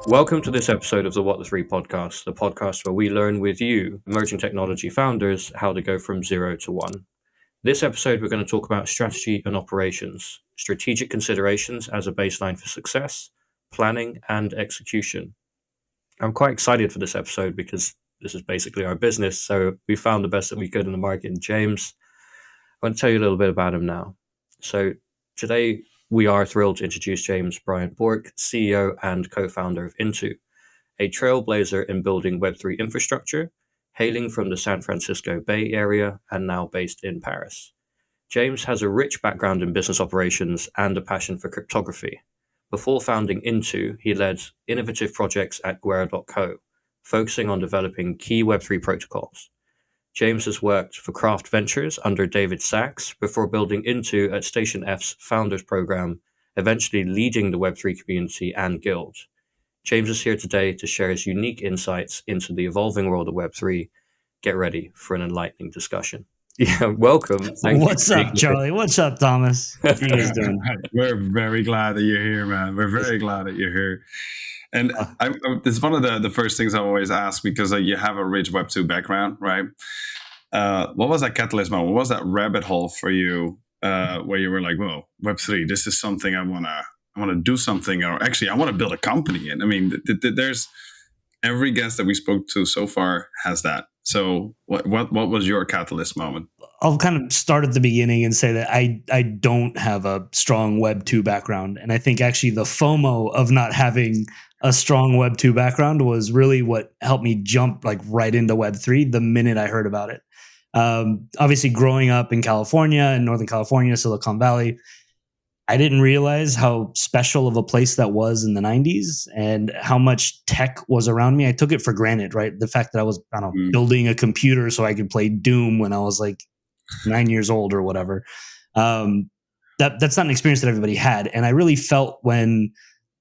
Welcome to this episode of the WT3 podcast, the podcast where we learn with you, emerging technology founders, how to go from 0 to 1. This episode, we're going to talk about strategy and operations, strategic considerations as a baseline for success, planning, and execution. I'm quite excited for this episode because this is basically our business, so we found the best that we could in the market in James. I want to tell you a little bit about him now. So today, we are thrilled to introduce James Bourque, CEO and co-founder of Intu, a trailblazer in building Web3 infrastructure, hailing from the San Francisco Bay Area and now based in Paris. James has a rich background in business operations and a passion for cryptography. Before founding Intu, he led innovative projects at Guerra.co, focusing on developing key Web3 protocols. James has worked for Craft Ventures under David Sachs before building Intu at Station F's Founders Program, eventually leading the Web3 community and guild. James is here today to share his unique insights into the evolving world of Web3. Get ready for an enlightening discussion. Yeah, welcome. What's up, Charlie? What's up, Thomas? How you guys doing? We're very glad that you're here, man. We're very glad that you're here. And it's one of the first things I always ask because you have a rich Web2 background, right? What was that catalyst moment? What was that rabbit hole for you where you were like, whoa, Web3, this is something I want to do something, or actually I want to build a company. And I mean, there's every guest that we spoke to so far has that. So what was your catalyst moment? I'll kind of start at the beginning and say that I don't have a strong Web 2 background. And I think actually the FOMO of not having a strong Web 2 background was really what helped me jump like right into Web 3 the minute I heard about it. Obviously growing up in California, in Northern California, Silicon Valley, I didn't realize how special of a place that was in the 90s and how much tech was around me. I took it for granted, right? The fact that I was, building a computer so I could play Doom when I was like 9 years old or whatever. That's not an experience that everybody had. And I really felt when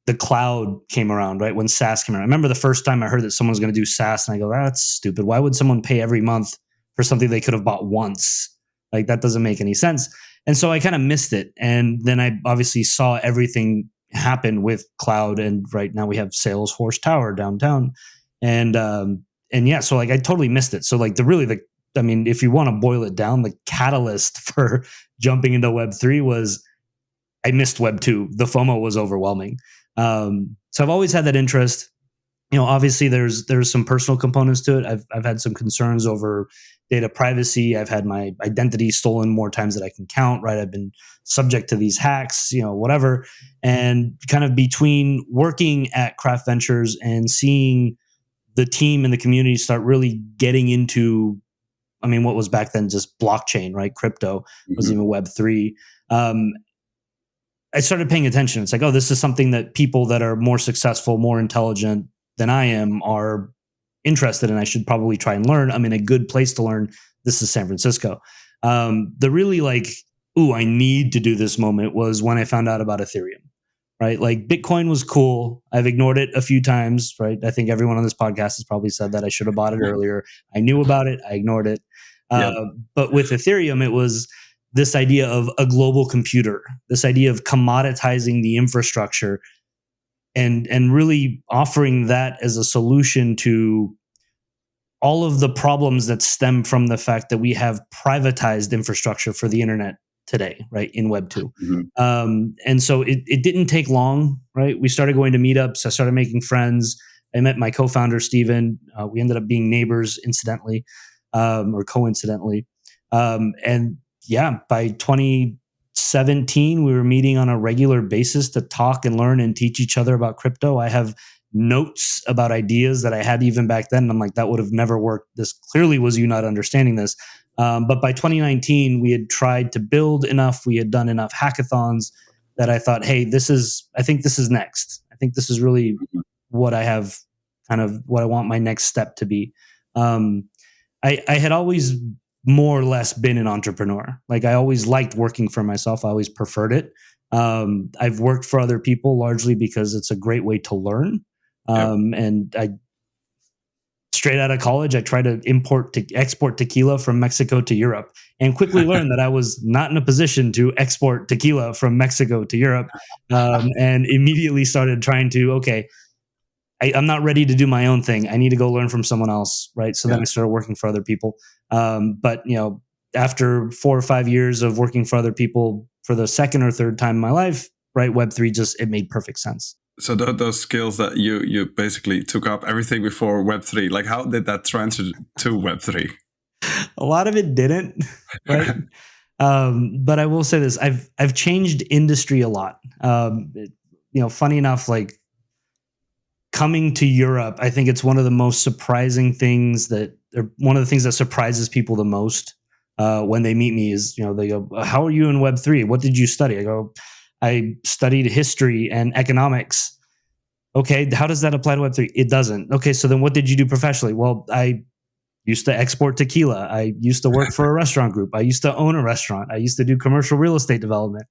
the cloud came around, right? When SaaS came around. I remember the first time I heard that someone was going to do SaaS and I go, that's stupid. Why would someone pay every month for something they could have bought once? Like that doesn't make any sense. And so I kind of missed it. And then I obviously saw everything happen with cloud. And right now we have Salesforce Tower downtown. And yeah, so like I totally missed it. So like if you want to boil it down, the catalyst for jumping into Web3 was I missed Web 2. The FOMO was overwhelming. So I've always had that interest. Obviously there's some personal components to it. I've had some concerns over data privacy. I've had my identity stolen more times than I can count, right? I've been subject to these hacks, whatever. And kind of between working at Craft Ventures and seeing the team and the community start really getting into, what was back then just blockchain, right? Crypto was even Web3. I started paying attention. It's like, oh, this is something that people that are more successful, more intelligent than I am are interested in. I should probably try and learn. I'm in a good place to learn. This is San Francisco. The really I need to do this moment was when I found out about Ethereum, right? Like Bitcoin was cool. I've ignored it a few times, right? I think everyone on this podcast has probably said that I should have bought it earlier. I knew about it. I ignored it. But with Ethereum, it was this idea of a global computer, this idea of commoditizing the infrastructure and really offering that as a solution to all of the problems that stem from the fact that we have privatized infrastructure for the internet today, right, in Web 2. And so it didn't take long, right? We started going to meetups. I started making friends. I met my co-founder, Steven. We ended up being neighbors incidentally, or coincidentally. And yeah, by 2017, we were meeting on a regular basis to talk and learn and teach each other about crypto. I have notes about ideas that I had even back then. I'm like, that would have never worked. This clearly was you not understanding this. But by 2019, we had tried to build enough. We had done enough hackathons that I thought, hey, I think this is next. I think this is really what I have, kind of what I want my next step to be. I had always more or less been an entrepreneur. Like I always liked working for myself. I always preferred it. I've worked for other people largely because it's a great way to learn. And straight out of college, I tried to export tequila from Mexico to Europe and quickly learned that I was not in a position to export tequila from Mexico to Europe. And immediately started trying to, I'm not ready to do my own thing. I need to go learn from someone else, right? So then I started working for other people. But after 4 or 5 years of working for other people for the second or third time in my life, right, Web3 it made perfect sense. So those skills that you basically took up everything before Web3, like how did that transfer to Web3? A lot of it didn't, right? But I will say this: I've changed industry a lot. Funny enough, like coming to Europe, I think it's one of the most surprising things one of the things that surprises people the most when they meet me is, they go, "How are you in Web3? What did you study?" I go, "I studied history and economics." Okay, how does that apply to Web3? It doesn't. Okay, so then what did you do professionally? Well, I used to export tequila. I used to work for a restaurant group. I used to own a restaurant. I used to do commercial real estate development.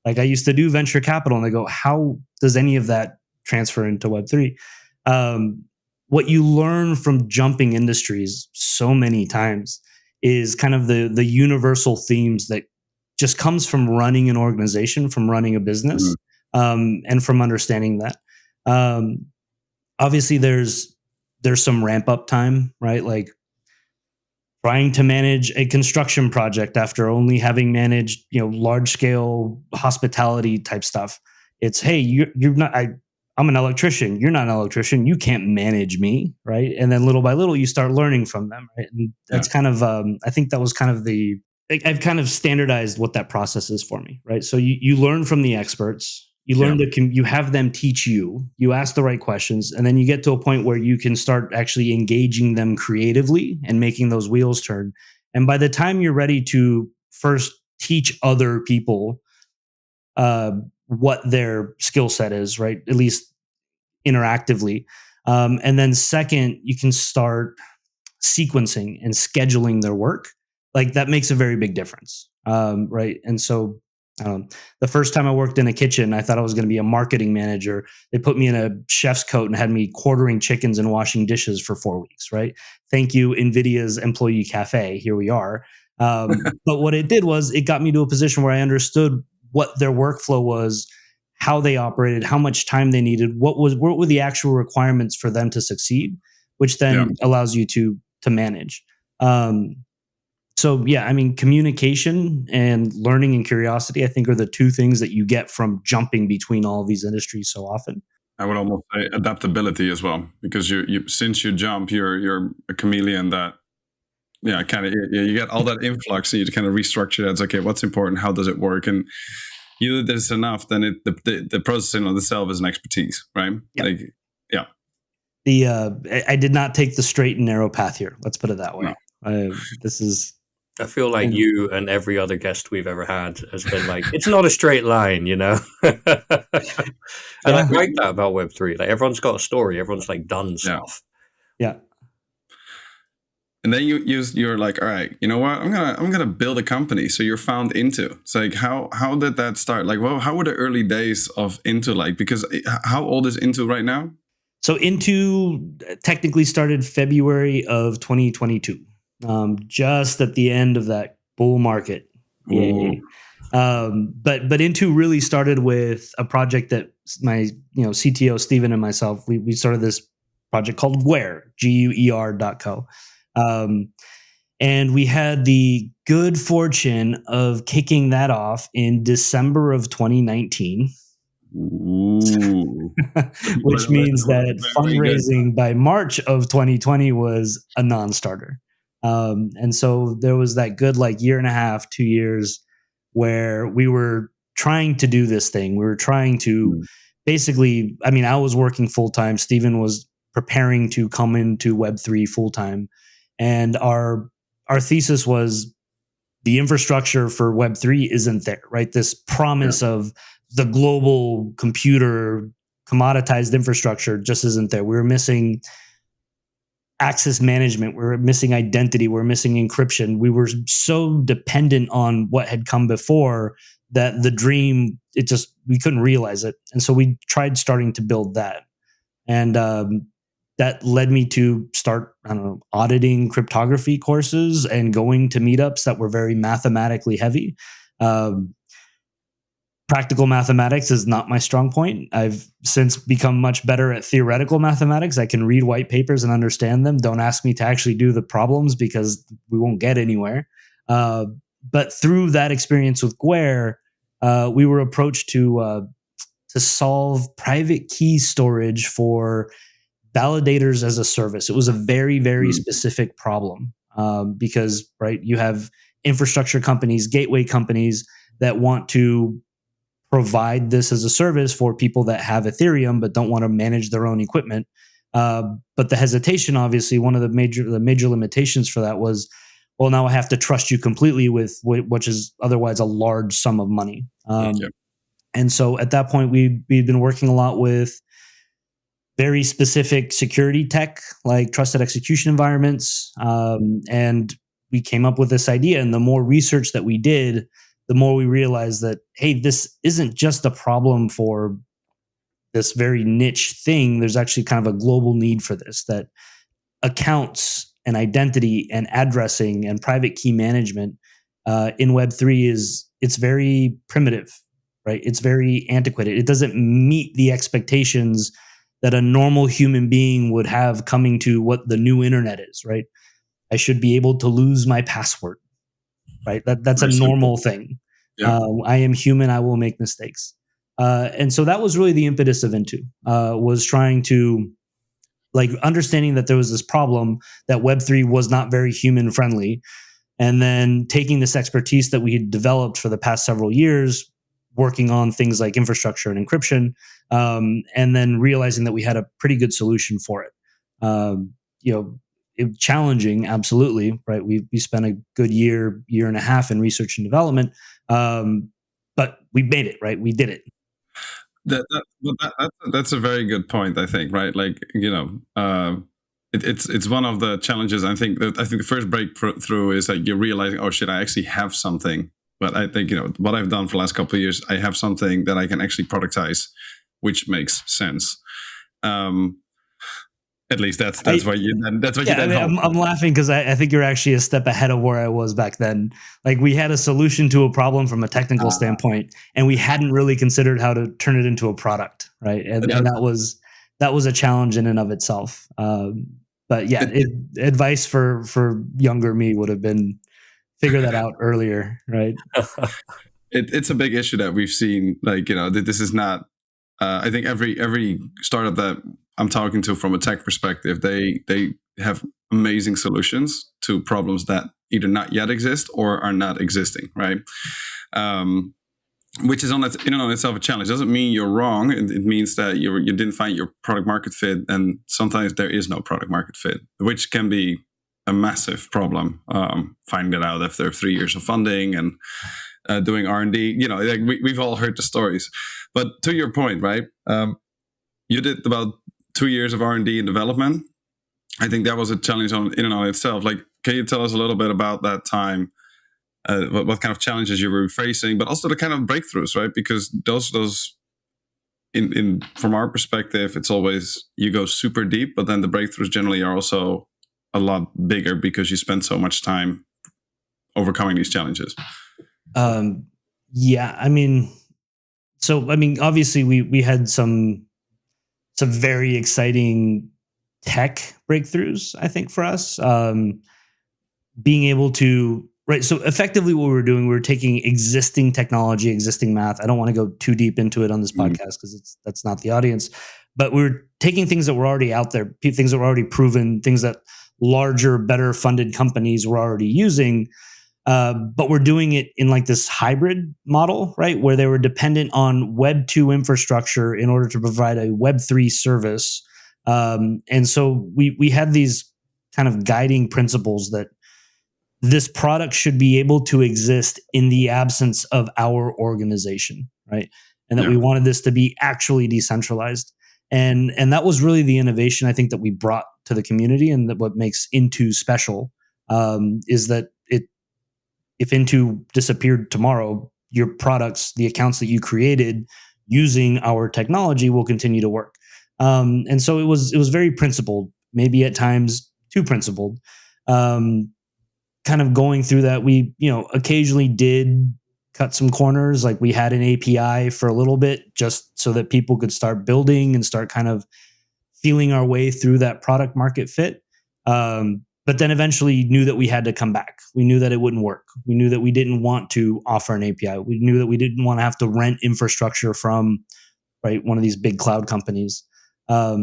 Like I used to do venture capital. And they go, how does any of that transfer into Web3? What you learn from jumping industries so many times is kind of the universal themes that just comes from running an organization, from running a business, and from understanding that. Obviously, there's some ramp up time, right? Like trying to manage a construction project after only having managed, large scale hospitality type stuff. It's, hey, you're not. I'm an electrician. You're not an electrician. You can't manage me, right? And then little by little, you start learning from them, right? And that's kind of, I think that was kind of I've kind of standardized what that process is for me, right? So you learn from the experts. You learn you have them teach you. You ask the right questions, and then you get to a point where you can start actually engaging them creatively and making those wheels turn. And by the time you're ready to first teach other people what their skill set is, right? At least interactively, and then second, you can start sequencing and scheduling their work. Like that makes a very big difference, right? And so the first time I worked in a kitchen, I thought I was going to be a marketing manager. They put me in a chef's coat and had me quartering chickens and washing dishes for 4 weeks, right? Thank you, NVIDIA's Employee Cafe. Here we are. But what it did was it got me to a position where I understood what their workflow was, how they operated, how much time they needed, what were the actual requirements for them to succeed, which then allows you to manage. So yeah, I mean, communication and learning and curiosity, I think, are the two things that you get from jumping between all of these industries so often. I would almost say adaptability as well, because you since you jump, you're a chameleon that, kind of you get all that influx and you kind of restructure that. It's okay, what's important? How does it work? And you do this enough, then the processing of itself is an expertise, right? Yep. I did not take the straight and narrow path here. Let's put it that way. No. I feel like you and every other guest we've ever had has been like, it's not a straight line, And I like that about Web3. Like everyone's got a story. Everyone's like done stuff. Yeah. And then you're like, all right, you know what? I'm gonna build a company. So you're found Intu. It's like how did that start? Like, well, how were the early days of Intu like? Because how old is Intu right now? So Intu technically started February of 2022. Just at the end of that bull market. Yay. But Intu really started with a project that my CTO Steven and myself we started this project called GUER.co. And we had the good fortune of kicking that off in December of 2019. Which means that fundraising by March of 2020 was a non-starter. And so there was that good year and a half, 2 years where we were trying to do this thing. We were trying to basically, I was working full time. Steven was preparing to come into Web3 full time. And our thesis was the infrastructure for Web3 isn't there, right? This promise of the global computer commoditized infrastructure just isn't there. We were missing access management. We're missing identity. We're missing encryption. We were so dependent on what had come before that the dream, we couldn't realize it. And so we tried starting to build that. And that led me to start, auditing cryptography courses and going to meetups that were very mathematically heavy. Practical mathematics is not my strong point. I've since become much better at theoretical mathematics. I can read white papers and understand them. Don't ask me to actually do the problems because we won't get anywhere. But through that experience with Guerre, we were approached to solve private key storage for validators as a service. It was a very, very specific problem because, right, you have infrastructure companies, gateway companies that want to provide this as a service for people that have Ethereum but don't want to manage their own equipment. But the hesitation, obviously, one of the major limitations for that was, well, now I have to trust you completely with which is otherwise a large sum of money. And so at that point, we'd been working a lot with very specific security tech, like trusted execution environments. And we came up with this idea. And the more research that we did, the more we realized that, hey, this isn't just a problem for this very niche thing. There's actually kind of a global need for this, that accounts and identity and addressing and private key management in Web3 it's very primitive, right? It's very antiquated. It doesn't meet the expectations that a normal human being would have coming to what the new internet is, right? I should be able to lose my password, right? That's very a normal thing. Yeah. I am human. I will make mistakes. And so that was really the impetus of Intu, was trying to, like, understanding that there was this problem, that Web3 was not very human friendly. And then taking this expertise that we had developed for the past several years, working on things like infrastructure and encryption, and then realizing that we had a pretty good solution for it. Challenging, absolutely, right? We spent a good year and a half in research and development, but we made it, right? We did it. That's a very good point, I think, right? Like, it's one of the challenges. I think the first breakthrough is that you're realizing, oh shit, I actually have something. But I think, what I've done for the last couple of years, I have something that I can actually productize, which makes sense. At least that's what you then. I'm laughing because I think you're actually a step ahead of where I was back then. Like, we had a solution to a problem from a technical standpoint, and we hadn't really considered how to turn it into a product, right? And that was a challenge in and of itself. But yeah, advice for younger me would have been figure that out earlier, right? It's a big issue that we've seen. Like, this is not. I think every startup that I'm talking to from a tech perspective, they have amazing solutions to problems that either not yet exist or are not existing, right? Which is in and of itself a challenge. Doesn't mean you're wrong. It means that you didn't find your product market fit, and sometimes there is no product market fit, which can be a massive problem. Finding that out after 3 years of funding and doing R&D. We've all heard the stories. But to your point, right? You did about 2 years of R&D and development. I think that was a challenge in and of itself. Like, can you tell us a little bit about that time? What kind of challenges you were facing, but also the kind of breakthroughs, right? Because those from our perspective, it's always you go super deep, but then the breakthroughs generally are also a lot bigger because you spend so much time overcoming these challenges. Obviously we had some very exciting tech breakthroughs, I think, for us. Being able to, right, so effectively what we were doing, we were taking existing technology, existing math. I don't want to go too deep into it on this podcast because that's not the audience. But we were taking things that were already out there, things that were already proven, things that larger, better funded companies were already using. But we're doing it in like this hybrid model, right? Where they were dependent on Web2 infrastructure in order to provide a Web3 service. And so we had these kind of guiding principles that this product should be able to exist in the absence of our organization, right? And that we wanted this to be actually decentralized. And that was really the innovation, I think, that we brought to the community, and that what makes Intu special is that if Intu disappeared tomorrow, your products, the accounts that you created using our technology, will continue to work. And so it was very principled, maybe at times too principled. Kind of going through that, we occasionally did cut some corners. Like we had an API for a little bit just so that people could start building and start kind of feeling our way through that product market fit. But then eventually knew that we had to come back. We knew that it wouldn't work. We knew that we didn't want to offer an API. We knew that we didn't want to have to rent infrastructure from one of these big cloud companies. I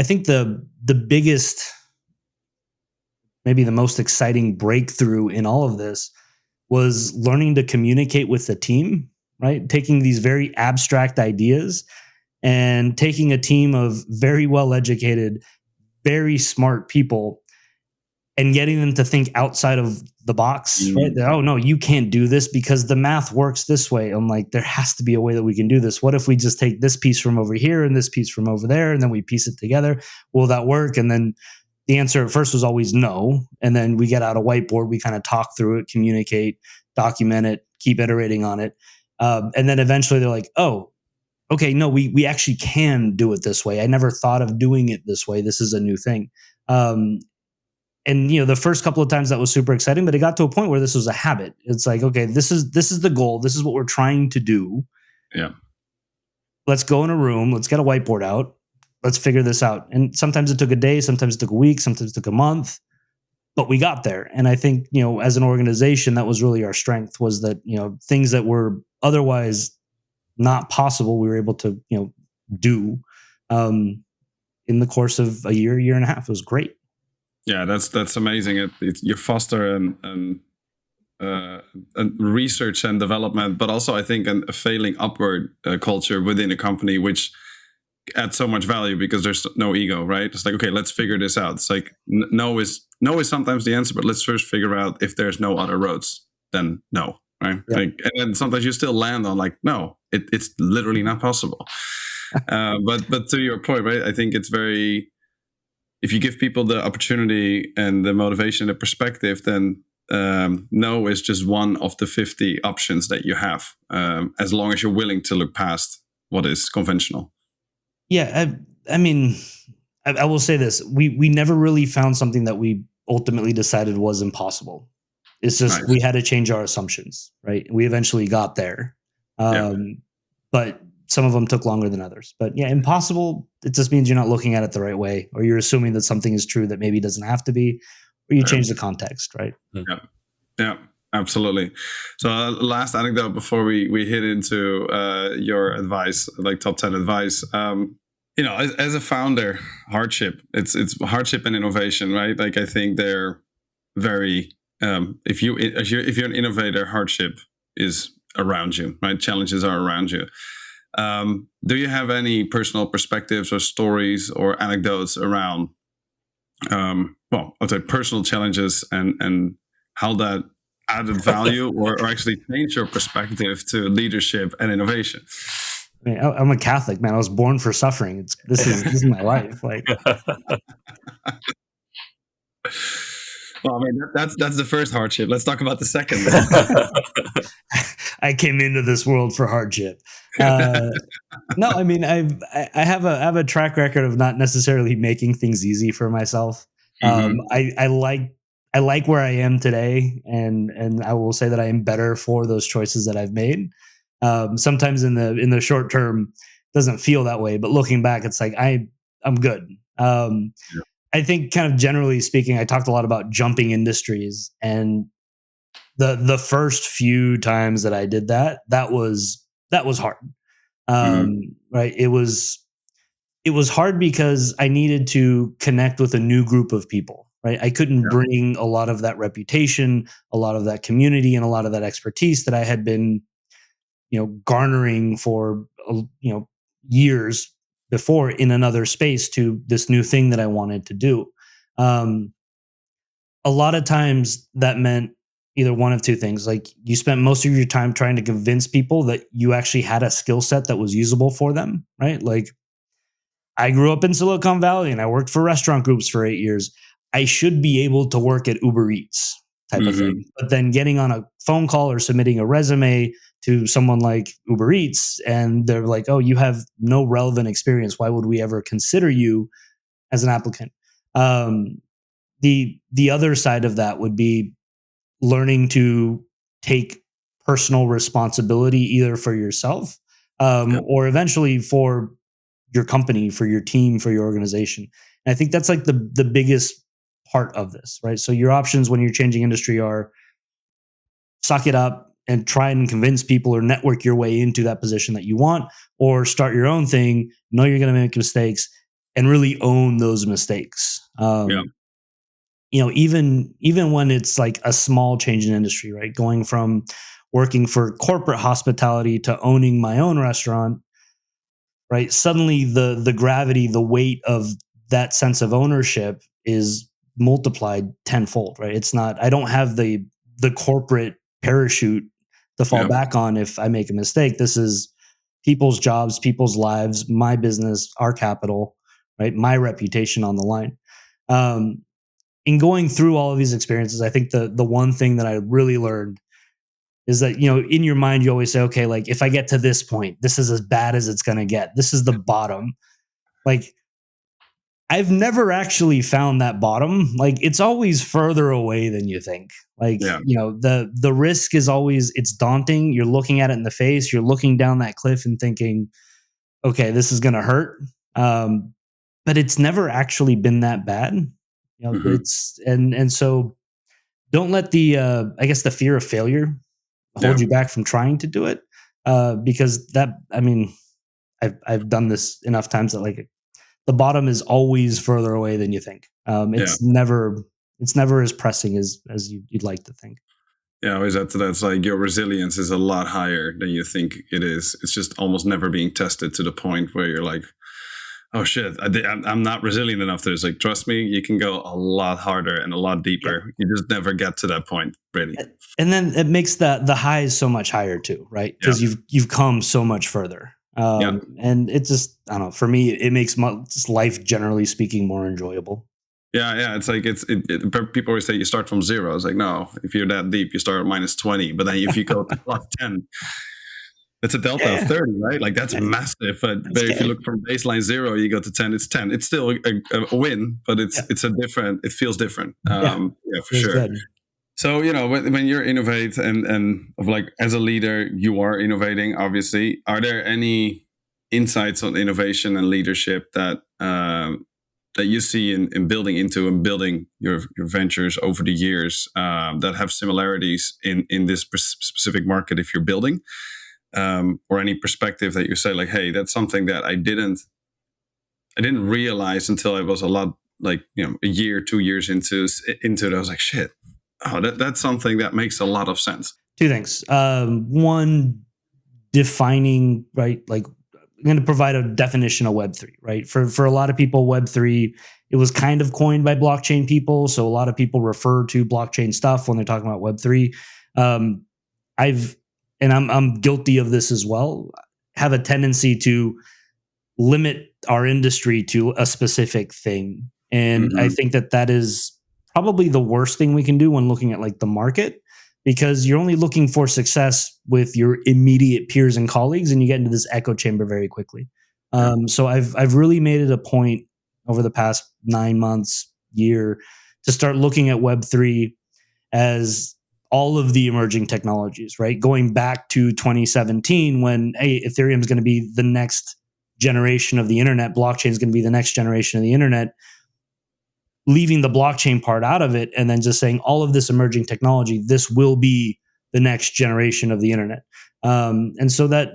think the biggest, maybe the most exciting breakthrough in all of this was learning to communicate with the team, right? Taking these very abstract ideas and taking a team of very well-educated, very smart people and getting them to think outside of the box, right? Oh, no, you can't do this because the math works this way. I'm like, there has to be a way that we can do this. What if we just take this piece from over here and this piece from over there, and then we piece it together? Will that work? And then the answer at first was always no. And then we get out a whiteboard, we kind of talk through it, communicate, document it, keep iterating on it. And then eventually they're like, oh, okay, no, we actually can do it this way. I never thought of doing it this way. This is a new thing. And the first couple of times that was super exciting, but it got to a point where this was a habit. It's like, okay, this is the goal. This is what we're trying to do. Yeah. Let's go in a room. Let's get a whiteboard out. Let's figure this out. And sometimes it took a day, sometimes it took a week, sometimes it took a month, but we got there. And I think, as an organization, that was really our strength, was that, things that were otherwise not possible, we were able to, do in the course of a year and a half. It was great. Yeah, that's amazing. You foster and research and development, but also I think a failing upward culture within a company, which adds so much value because there's no ego, right? It's like, okay, let's figure this out. It's like no is sometimes the answer, but let's first figure out if there's no other roads, then no, right? Yeah. Like, and then sometimes you still land on like, no, it's literally not possible. But to your point, right? I think it's very. If you give people the opportunity and the motivation, the perspective, then no is just one of the 50 options that you have, as long as you're willing to look past what is conventional. Yeah, I mean, I will say this. We never really found something that we ultimately decided was impossible. It's just nice. We had to change our assumptions, right? We eventually got there. But some of them took longer than others. But yeah, impossible, it just means you're not looking at it the right way, or you're assuming that something is true that maybe doesn't have to be, or you change the context, right? Yeah, absolutely. So last anecdote before we hit into your advice, like top 10 advice. As a founder, hardship, it's hardship and innovation, right? Like I think they're very, if you're an innovator, hardship is around you, right? Challenges are around you. Do you have any personal perspectives or stories or anecdotes around, I'd say personal challenges and how that added value or actually changed your perspective to leadership and innovation? I mean, I'm a Catholic, man. I was born for suffering. This is my life. Like, well, I mean, that's the first hardship. Let's talk about the second. I came into this world for hardship. No, I mean, I have a track record of not necessarily making things easy for myself. I like where I am today, and I will say that I am better for those choices that I've made. Sometimes in the short term, it doesn't feel that way, but looking back, it's like I'm good. I think, kind of generally speaking, I talked a lot about jumping industries, and the first few times that I did that was hard. Right? It was hard because I needed to connect with a new group of people. Right? I couldn't bring a lot of that reputation, a lot of that community, and a lot of that expertise that I had been, garnering for, years before in another space to this new thing that I wanted to do. A lot of times that meant either one of two things. Like, you spent most of your time trying to convince people that you actually had a skill set that was usable for them, right? Like, I grew up in Silicon Valley and I worked for restaurant groups for 8 years. I should be able to work at Uber Eats type of thing. But then getting on a phone call or submitting a resume to someone like Uber Eats, and they're like, oh, you have no relevant experience. Why would we ever consider you as an applicant? The other side of that would be learning to take personal responsibility either for yourself or eventually for your company, for your team, for your organization. And I think that's like the biggest part of this, right? So your options when you're changing industry are suck it up and try and convince people or network your way into that position that you want, or start your own thing, know you're going to make mistakes and really own those mistakes. Even when it's like a small change in industry, right? Going from working for corporate hospitality to owning my own restaurant, right? Suddenly the gravity, the weight of that sense of ownership is multiplied tenfold, right? It's not, I don't have the corporate parachute to fall back on if I make a mistake. This is people's jobs, people's lives, my business, our capital, right? My reputation on the line. In going through all of these experiences, I think the one thing that I really learned is that, in your mind, you always say, okay, like if I get to this point, this is as bad as it's going to get. This is the bottom. Like I've never actually found that bottom. Like it's always further away than you think. Like, the risk is always, it's daunting. You're looking at it in the face. You're looking down that cliff and thinking, okay, this is going to hurt. But it's never actually been that bad. It's, and so don't let the, I guess the fear of failure hold you back from trying to do it. Because I've done this enough times that like the bottom is always further away than you think. It's never as pressing as you'd like to think. Yeah, I always add to that. It's like your resilience is a lot higher than you think it is. It's just almost never being tested to the point where you're like, oh shit, I'm not resilient enough to this. Like, trust me, you can go a lot harder and a lot deeper. Yeah. You just never get to that point, really. And then it makes the highs so much higher too, right? Because you've come so much further. And it just, I don't know, for me, it makes life, generally speaking, more enjoyable. Yeah. It's like, people always say you start from zero. It's like, no, if you're that deep, you start at minus 20. But then if you go to plus 10, it's a delta of 30, right? Like that's massive. But if you look from baseline 0, you go to 10, it's 10. It's still a win, but it's a different, it feels different. For sure. Good. So, when you're innovate and of like as a leader, you are innovating, obviously. Are there any insights on innovation and leadership that you see in building Intu and building your ventures over the years that have similarities in this specific market if you're building? Or any perspective that you say like, hey, that's something that I didn't realize until I was a lot like, a year, 2 years into it. I was like, shit, that's something that makes a lot of sense. Two things. One, defining, right? Like I'm going to provide a definition of Web3, right? For a lot of people, Web3, it was kind of coined by blockchain people. So a lot of people refer to blockchain stuff when they're talking about Web3. I'm guilty of this as well, have a tendency to limit our industry to a specific thing. And I think that is probably the worst thing we can do when looking at like the market, because you're only looking for success with your immediate peers and colleagues, and you get into this echo chamber very quickly. So I've really made it a point over the past 9 months, year, to start looking at Web3 as all of the emerging technologies, right? Going back to 2017 when, hey, Ethereum is going to be the next generation of the internet, blockchain is going to be the next generation of the internet, leaving the blockchain part out of it and then just saying all of this emerging technology, this will be the next generation of the internet. And so that,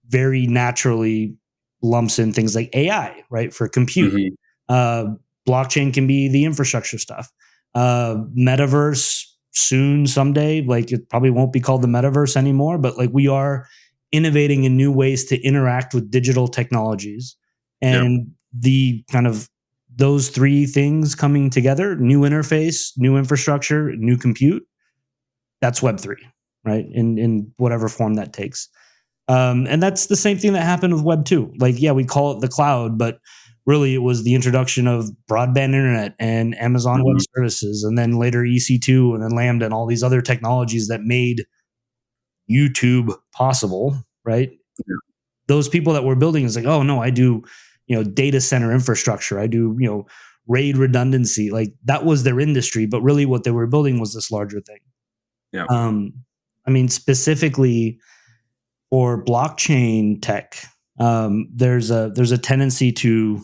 very naturally lumps in things like AI, right? For compute. Blockchain can be the infrastructure stuff. Metaverse, soon, someday, like it probably won't be called the metaverse anymore, but like we are innovating in new ways to interact with digital technologies. And the kind of those three things coming together, new interface, new infrastructure, new compute, that's Web3, right? In whatever form that takes. And that's the same thing that happened with Web2. Like, we call it the cloud, but really, it was the introduction of broadband internet and Amazon Web Services, and then later EC2, and then Lambda, and all these other technologies that made YouTube possible, right? Yeah. Those people that were building is like, oh no, I do, data center infrastructure. I do, RAID redundancy. Like that was their industry, but really what they were building was this larger thing. Yeah. I mean, specifically for blockchain tech, there's a tendency to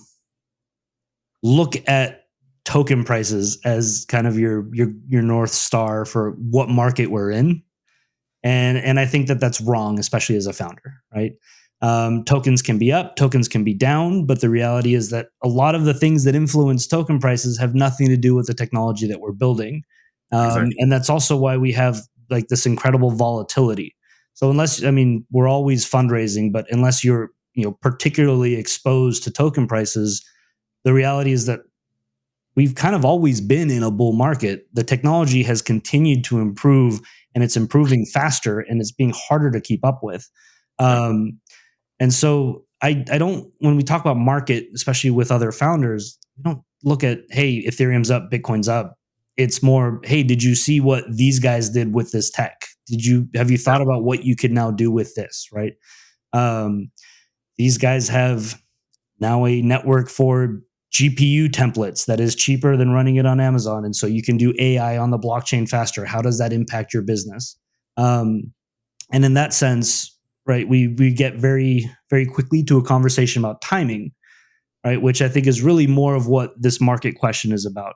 look at token prices as kind of your north star for what market we're in, and I think that that's wrong, especially as a founder, right? Tokens can be up, tokens can be down, but the reality is that a lot of the things that influence token prices have nothing to do with the technology that we're building, Exactly. and that's also why we have like this incredible volatility. So unless, I mean, we're always fundraising, but unless you're particularly exposed to token prices, the reality is that we've kind of always been in a bull market. The technology has continued to improve, and it's improving faster, and it's being harder to keep up with. Yeah. And so I don't, when we talk about market, especially with other founders, we don't look at, hey, Ethereum's up, Bitcoin's up. It's more, hey, did you see what these guys did with this tech? Have you thought about what you could now do with this, right? These guys have now a network for GPU templates that is cheaper than running it on Amazon. And so you can do AI on the blockchain faster. How does that impact your business? And in that sense, right, we get very, very quickly to a conversation about timing, right, which I think is really more of what this market question is about.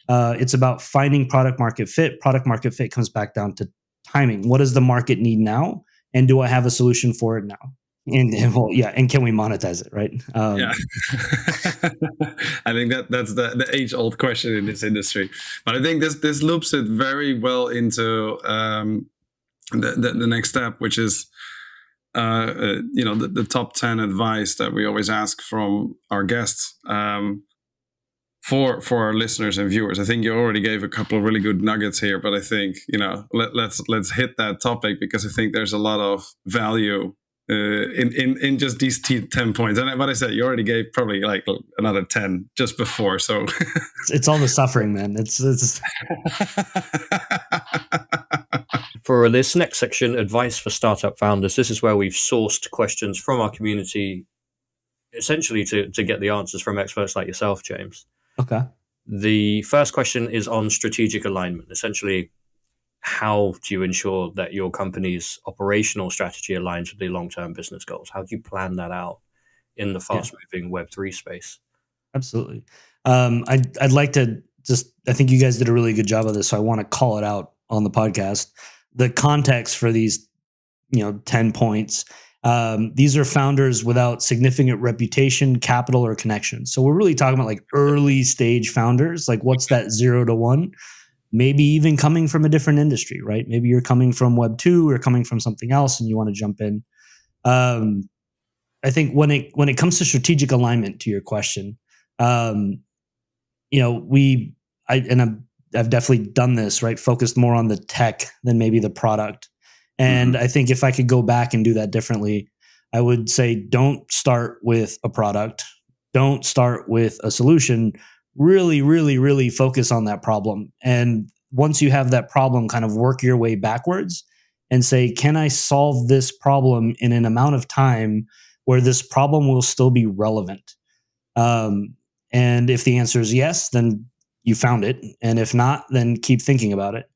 It's about finding product market fit. Product market fit comes back down to timing. What does the market need now? And do I have a solution for it now? And well, yeah, and can we monetize it, right? Yeah. I think that's the age-old question in this industry. But I think this loops it very well into the next step, which is the top 10 advice that we always ask from our guests for our listeners and viewers. I think you already gave a couple of really good nuggets here, but I think let's hit that topic, because I think there's a lot of value in just these 10 points. And what I said, you already gave probably like another 10 just before. So it's all the suffering, man. It's For this next section, advice for startup founders, this is where we've sourced questions from our community, essentially to get the answers from experts like yourself, James. Okay. The first question is on strategic alignment. Essentially, how do you ensure that your company's operational strategy aligns with the long-term business goals? How do you plan that out in the fast-moving Web3 space? Absolutely. I'd like to I think you guys did a really good job of this, so I want to call it out on the podcast. The context for these, 10 points. These are founders without significant reputation, capital, or connection. So we're really talking about like early stage founders. Like, what's that 0 to 1? Maybe even coming from a different industry, right? Maybe you're coming from Web2 or coming from something else and you want to jump in. I think when it comes to strategic alignment, to your question, I've definitely done this, right? Focused more on the tech than maybe the product. And I think if I could go back and do that differently, I would say don't start with a product. Don't start with a solution. Really, really, really focus on that problem. And once you have that problem, kind of work your way backwards and say, can I solve this problem in an amount of time where this problem will still be relevant? And if the answer is yes, then you found it. And if not, then keep thinking about it.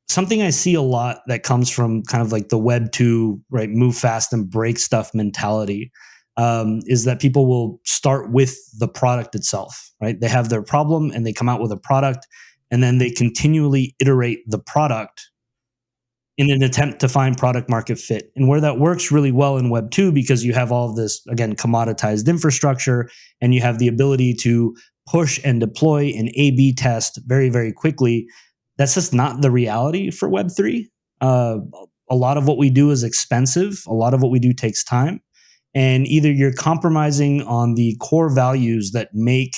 Something I see a lot that comes from kind of like the Web2, right, move fast and break stuff mentality, is that people will start with the product itself, right? They have their problem and they come out with a product, and then they continually iterate the product in an attempt to find product market fit. And where that works really well in Web 2, because you have all of this, again, commoditized infrastructure, and you have the ability to push and deploy and A/B test very, very quickly. That's just not the reality for Web 3. A lot of what we do is expensive. A lot of what we do takes time. And either you're compromising on the core values that make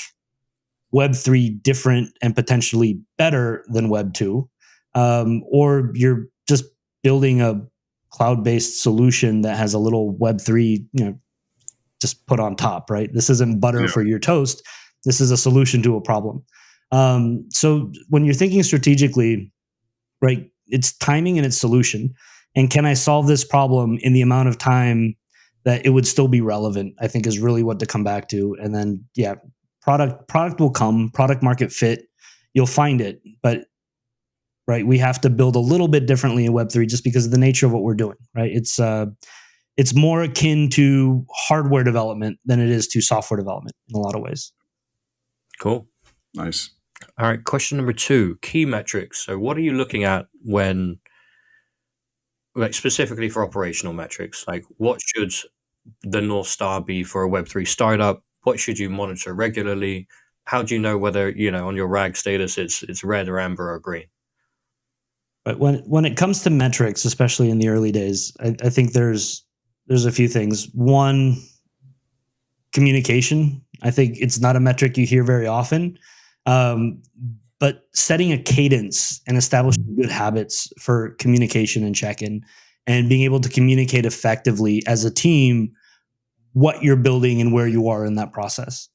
Web 3 different and potentially better than Web 2, or you're just building a cloud-based solution that has a little Web 3, just put on top, right? This isn't butter for your toast. This is a solution to a problem. So when you're thinking strategically, right, it's timing and it's solution. And can I solve this problem in the amount of time that it would still be relevant, I think is really what to come back to. And then, product will come, product market fit, you'll find it. But right? We have to build a little bit differently in Web3 just because of the nature of what we're doing, right? It's more akin to hardware development than it is to software development in a lot of ways. Cool. Nice. All right. Question number 2, key metrics. So what are you looking at when, like specifically for operational metrics? Like what should the North Star be for a Web3 startup? What should you monitor regularly? How do you know whether, on your RAG status, it's red or amber or green? But when it comes to metrics, especially in the early days, I think there's a few things. One, communication. I think it's not a metric you hear very often, but setting a cadence and establishing good habits for communication and check-in, and being able to communicate effectively as a team what you're building and where you are in that process.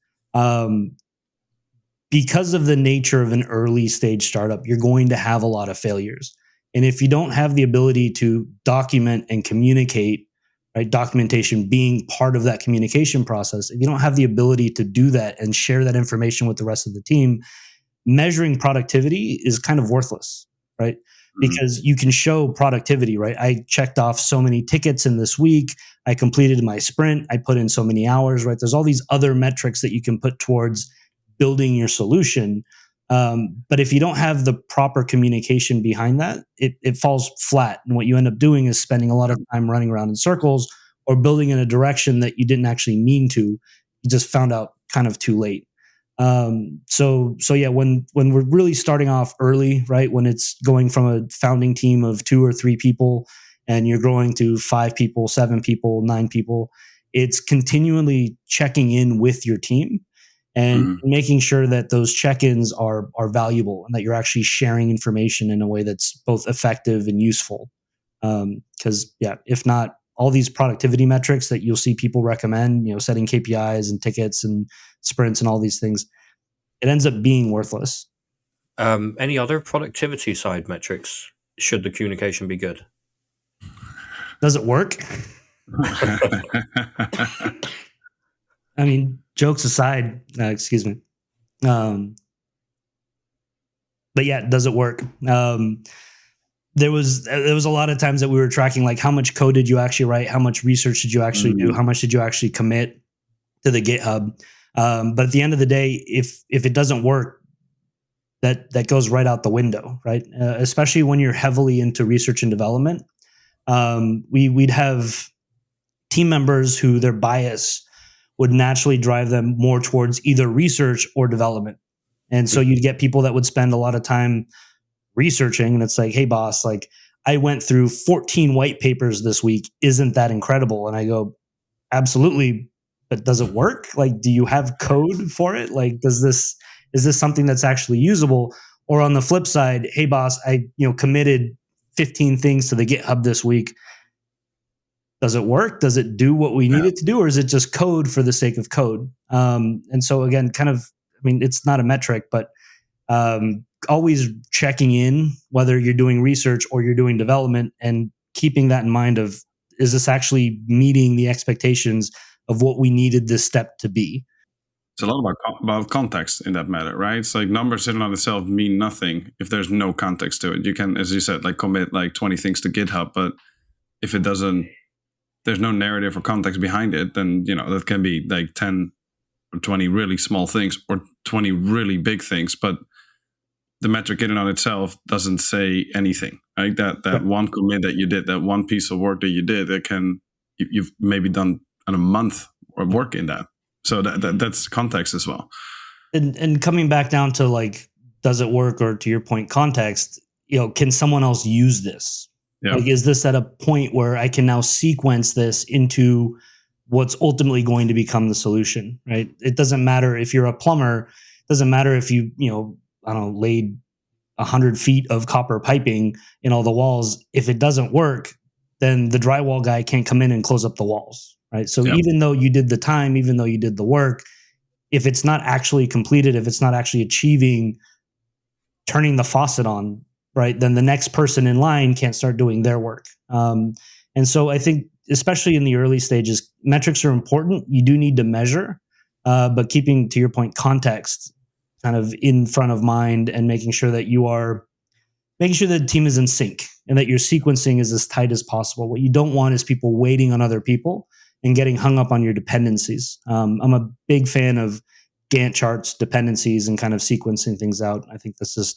Because of the nature of an early stage startup, you're going to have a lot of failures. And if you don't have the ability to document and communicate, right, documentation being part of that communication process, if you don't have the ability to do that and share that information with the rest of the team, measuring productivity is kind of worthless, right? Because you can show productivity, right? I checked off so many tickets in this week. I completed my sprint. I put in so many hours, right? There's all these other metrics that you can put towards building your solution. But if you don't have the proper communication behind that, it falls flat. And what you end up doing is spending a lot of time running around in circles or building in a direction that you didn't actually mean to. You just found out kind of too late. So yeah, when we're really starting off early, right, when it's going from a founding team of 2 or 3 people and you're growing to 5 people, 7 people, 9 people, it's continually checking in with your team and making sure that those check-ins are valuable and that you're actually sharing information in a way that's both effective and useful. Because if not, all these productivity metrics that you'll see people recommend, setting KPIs and tickets and sprints and all these things, it ends up being worthless. Any other productivity side metrics? Should the communication be good? Does it work? I mean, jokes aside, excuse me. But yeah, does it work? There was a lot of times that we were tracking, like, how much code did you actually write? How much research did you actually do? How much did you actually commit to the GitHub? But at the end of the day, if it doesn't work, that goes right out the window, right? Especially when you're heavily into research and development. We'd have team members who their bias would naturally drive them more towards either research or development. And so you'd get people that would spend a lot of time researching, and it's like, hey boss, like, I went through 14 white papers this week. Isn't that incredible? And I go, absolutely, but does it work? Like, do you have code for it? Like, is this something that's actually usable? Or on the flip side, hey boss, I committed 15 things to the GitHub this week. Does it work? Does it do what we need it to do? Or is it just code for the sake of code? And so again, kind of, I mean, it's not a metric, but always checking in, whether you're doing research or you're doing development, and keeping that in mind of, is this actually meeting the expectations of what we needed this step to be? It's a lot about context in that matter, right? It's like numbers in and of itself mean nothing if there's no context to it. You can, as you said, like commit like 20 things to GitHub, but if it doesn't, there's no narrative or context behind it, then that can be like 10 or 20 really small things or 20 really big things, but the metric in and of itself doesn't say anything, right? That one commit that you did, that one piece of work that you did, you've maybe done a month of work in that. So that's context as well. And coming back down to, like, does it work? Or to your point, context, can someone else use this? Yeah. Like, is this at a point where I can now sequence this into what's ultimately going to become the solution, right? It doesn't matter if you're a plumber. It doesn't matter if you laid 100 feet of copper piping in all the walls. If it doesn't work, then the drywall guy can't come in and close up the walls, right? So even though you did the time, even though you did the work, if it's not actually completed, if it's not actually achieving turning the faucet on, right, then the next person in line can't start doing their work. And so I think, especially in the early stages, metrics are important. You do need to measure, but keeping, to your point, context kind of in front of mind, and making sure that you are making sure that the team is in sync and that your sequencing is as tight as possible. What you don't want is people waiting on other people and getting hung up on your dependencies. I'm a big fan of Gantt charts, dependencies, and kind of sequencing things out. I think this is,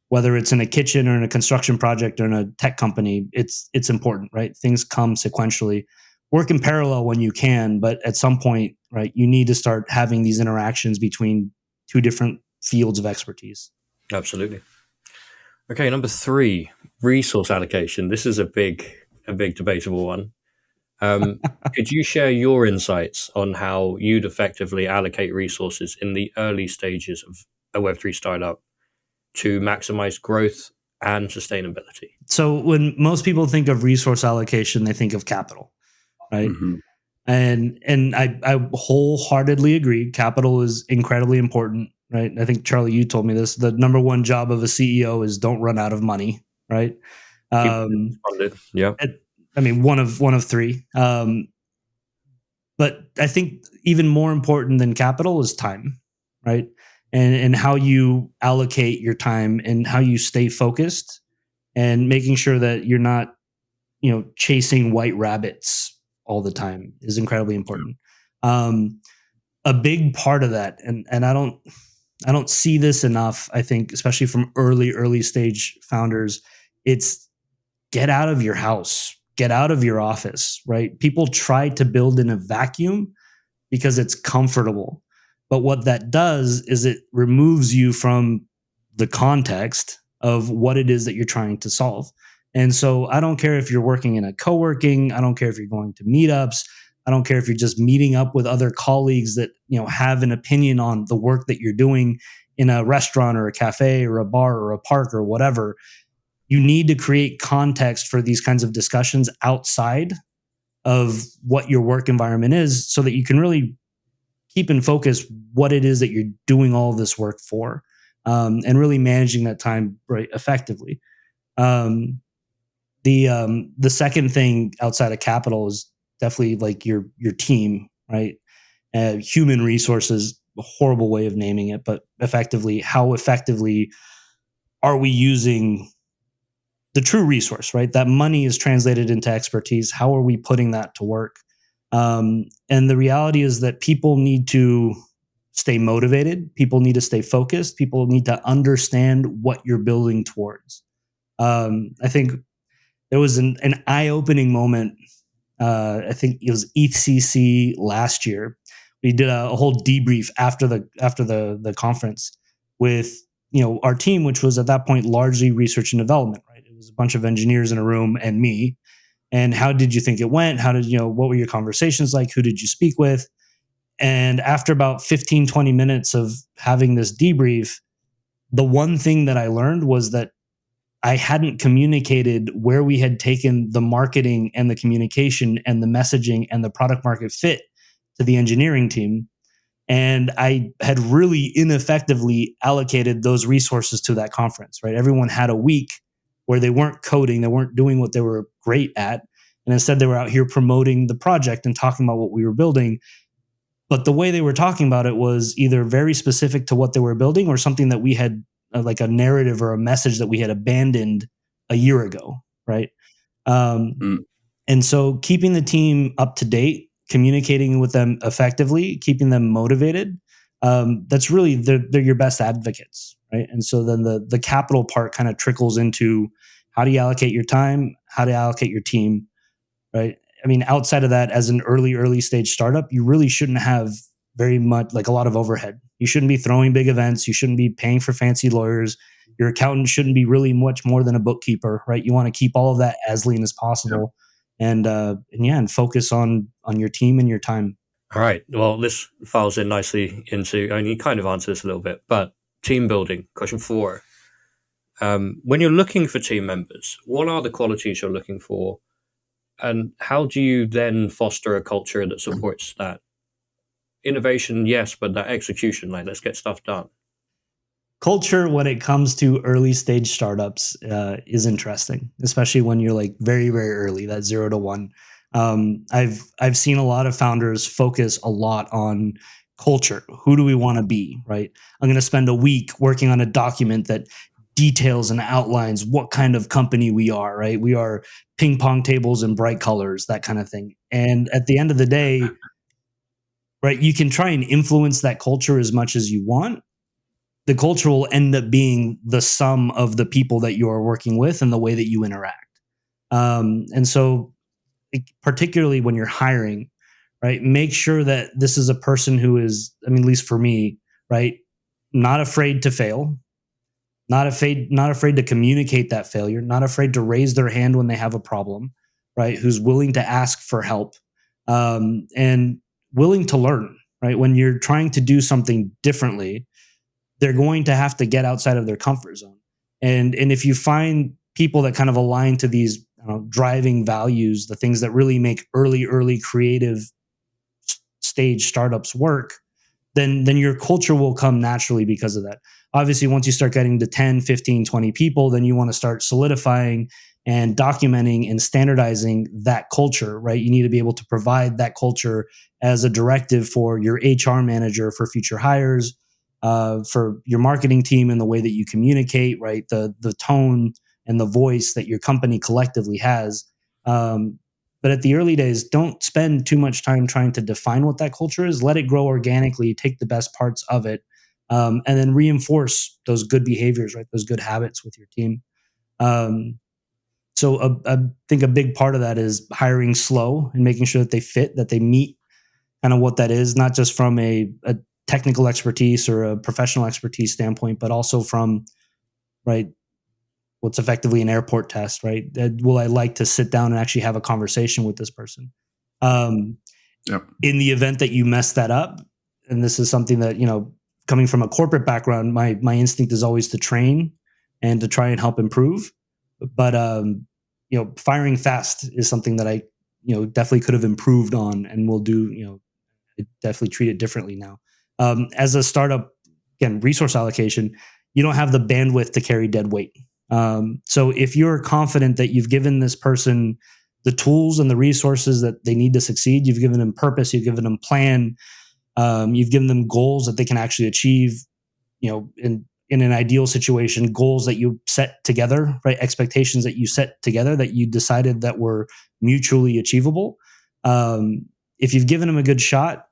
whether it's in a kitchen or in a construction project or in a tech company, it's important, right? Things come sequentially. Work in parallel when you can, but at some point, right, you need to start having these interactions between two different fields of expertise. Absolutely. Okay, number 3, resource allocation. This is a big debatable one. Could you share your insights on how you'd effectively allocate resources in the early stages of a Web3 startup to maximize growth and sustainability? So when most people think of resource allocation, they think of capital, right? Mm-hmm. And I wholeheartedly agree. Capital is incredibly important, right? I think, Charlie, you told me this. The number one job of a CEO is don't run out of money, right? Funded. Yeah. I mean, one of 3. But I think even more important than capital is time, right? And how you allocate your time and how you stay focused and making sure that you're not, chasing white rabbits all the time is incredibly important. A big part of that, and I don't see this enough, I think, especially from early stage founders, it's get out of your house, get out of your office, right? People try to build in a vacuum because it's comfortable. But what that does is it removes you from the context of what it is that you're trying to solve. And so I don't care if you're working in a co-working, I don't care if you're going to meetups, I don't care if you're just meeting up with other colleagues that, have an opinion on the work that you're doing in a restaurant or a cafe or a bar or a park or whatever. You need to create context for these kinds of discussions outside of what your work environment is so that you can really keep in focus what it is that you're doing all of this work for, and really managing that time right effectively. The second thing outside of capital is definitely like your team, right? Human resources, a horrible way of naming it, but how effectively are we using the true resource, right? That money is translated into expertise. How are we putting that to work? And the reality is that people need to stay motivated. People need to stay focused. People need to understand what you're building towards. I think there was an eye-opening moment. I think it was ETHCC last year. We did a whole debrief after the conference with our team, which was at that point largely research and development. Right, it was a bunch of engineers in a room and me. And how did you think it went? What were your conversations like? Who did you speak with? And after about 15, 20 minutes of having this debrief, the one thing that I learned was that I hadn't communicated where we had taken the marketing and the communication and the messaging and the product market fit to the engineering team. And I had really ineffectively allocated those resources to that conference, right? Everyone had a week where they weren't coding, they weren't doing what they were great at. And instead, they were out here promoting the project and talking about what we were building. But the way they were talking about it was either very specific to what they were building or something that we had, like a narrative or a message that we had abandoned a year ago, right? And so keeping the team up to date, communicating with them effectively, keeping them motivated, that's really, they're your best advocates, right? And so then the capital part kind of trickles into how do you allocate your time, how to allocate your team, right? I mean, outside of that, as an early stage startup, you really shouldn't have very much, like a lot of overhead. You shouldn't be throwing big events. You shouldn't be paying for fancy lawyers. Your accountant shouldn't be really much more than a bookkeeper, right? You want to keep all of that as lean as possible, and focus on your team and your time. All right. Well, this files in nicely into, and you kind of answered this a little bit, but team building. Question 4. When you're looking for team members, what are the qualities you're looking for? And how do you then foster a culture that supports that? Innovation, yes, but that execution, like let's get stuff done. Culture, when it comes to early stage startups, is interesting, especially when you're like very, very early, that 0 to 1. I've seen a lot of founders focus a lot on culture. Who do we want to be, right? I'm going to spend a week working on a document that details and outlines what kind of company we are, right? We are ping pong tables and bright colors, that kind of thing. And at the end of the day, right, you can try and influence that culture as much as you want. The culture will end up being the sum of the people that you are working with and the way that you interact. And so, particularly when you're hiring, right, make sure that this is a person who is, I mean, at least for me, right, not afraid to fail, not afraid to communicate that failure, not afraid to raise their hand when they have a problem, right? Who's willing to ask for help, and willing to learn, right? When you're trying to do something differently, they're going to have to get outside of their comfort zone. And if you find people that kind of align to these driving values, the things that really make early creative stage startups work, then your culture will come naturally because of that. Obviously, once you start getting to 10, 15, 20 people, then you want to start solidifying and documenting and standardizing that culture, right? You need to be able to provide that culture as a directive for your HR manager for future hires, for your marketing team and the way that you communicate, right? The tone and the voice that your company collectively has. But at the early days, don't spend too much time trying to define what that culture is. Let it grow organically, take the best parts of it, and then reinforce those good behaviors, right? Those good habits with your team. I think a big part of that is hiring slow and making sure that they fit, that they meet kind of what that is, not just from a technical expertise or a professional expertise standpoint, but also from, right, what's effectively an airport test, right? Will I like to sit down and actually have a conversation with this person? Yep. In the event that you mess that up, and this is something that, coming from a corporate background, my instinct is always to train and to try and help improve. But firing fast is something that I definitely could have improved on, and will do. I definitely treat it differently now. As a startup, again, resource allocation, you don't have the bandwidth to carry dead weight. So if you're confident that you've given this person the tools and the resources that they need to succeed, you've given them purpose, you've given them plan, you've given them goals that they can actually achieve, in an ideal situation, goals that you set together, right? Expectations that you set together that you decided that were mutually achievable. If you've given them a good shot,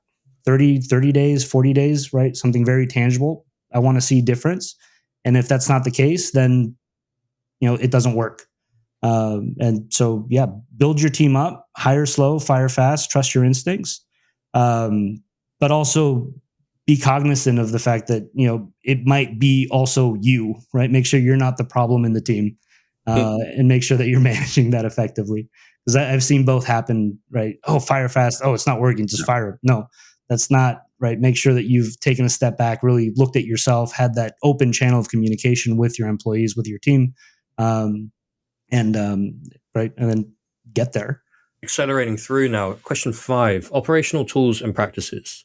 30 days, 40 days, right? Something very tangible. I want to see difference. And if that's not the case, then, it doesn't work. And so, yeah, build your team up, hire slow, fire fast, trust your instincts. But also be cognizant of the fact that, it might be also you, right? Make sure you're not the problem in the team, and make sure that you're managing that effectively. Because I've seen both happen, right? Oh, fire fast. Oh, it's not working. Just fire it. No, that's not right. Make sure that you've taken a step back, really looked at yourself, had that open channel of communication with your employees, with your team, and then get there. Accelerating through now. Question 5: operational tools and practices.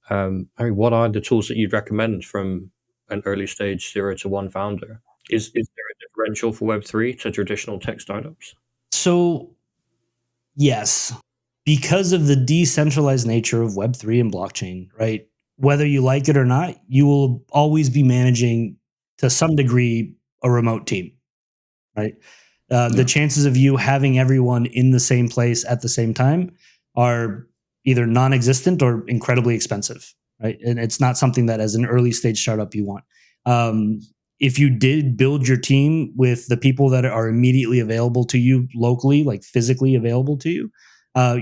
What are the tools that you'd recommend from an early stage 0 to 1 founder? Is there a differential for Web3 to traditional tech startups? So, yes, because of the decentralized nature of Web3 and blockchain, right? Whether you like it or not, you will always be managing to some degree a remote team, right? The chances of you having everyone in the same place at the same time are either non-existent or incredibly expensive, right? And it's not something that as an early stage startup you want. If you did build your team with the people that are immediately available to you locally, like physically available to you,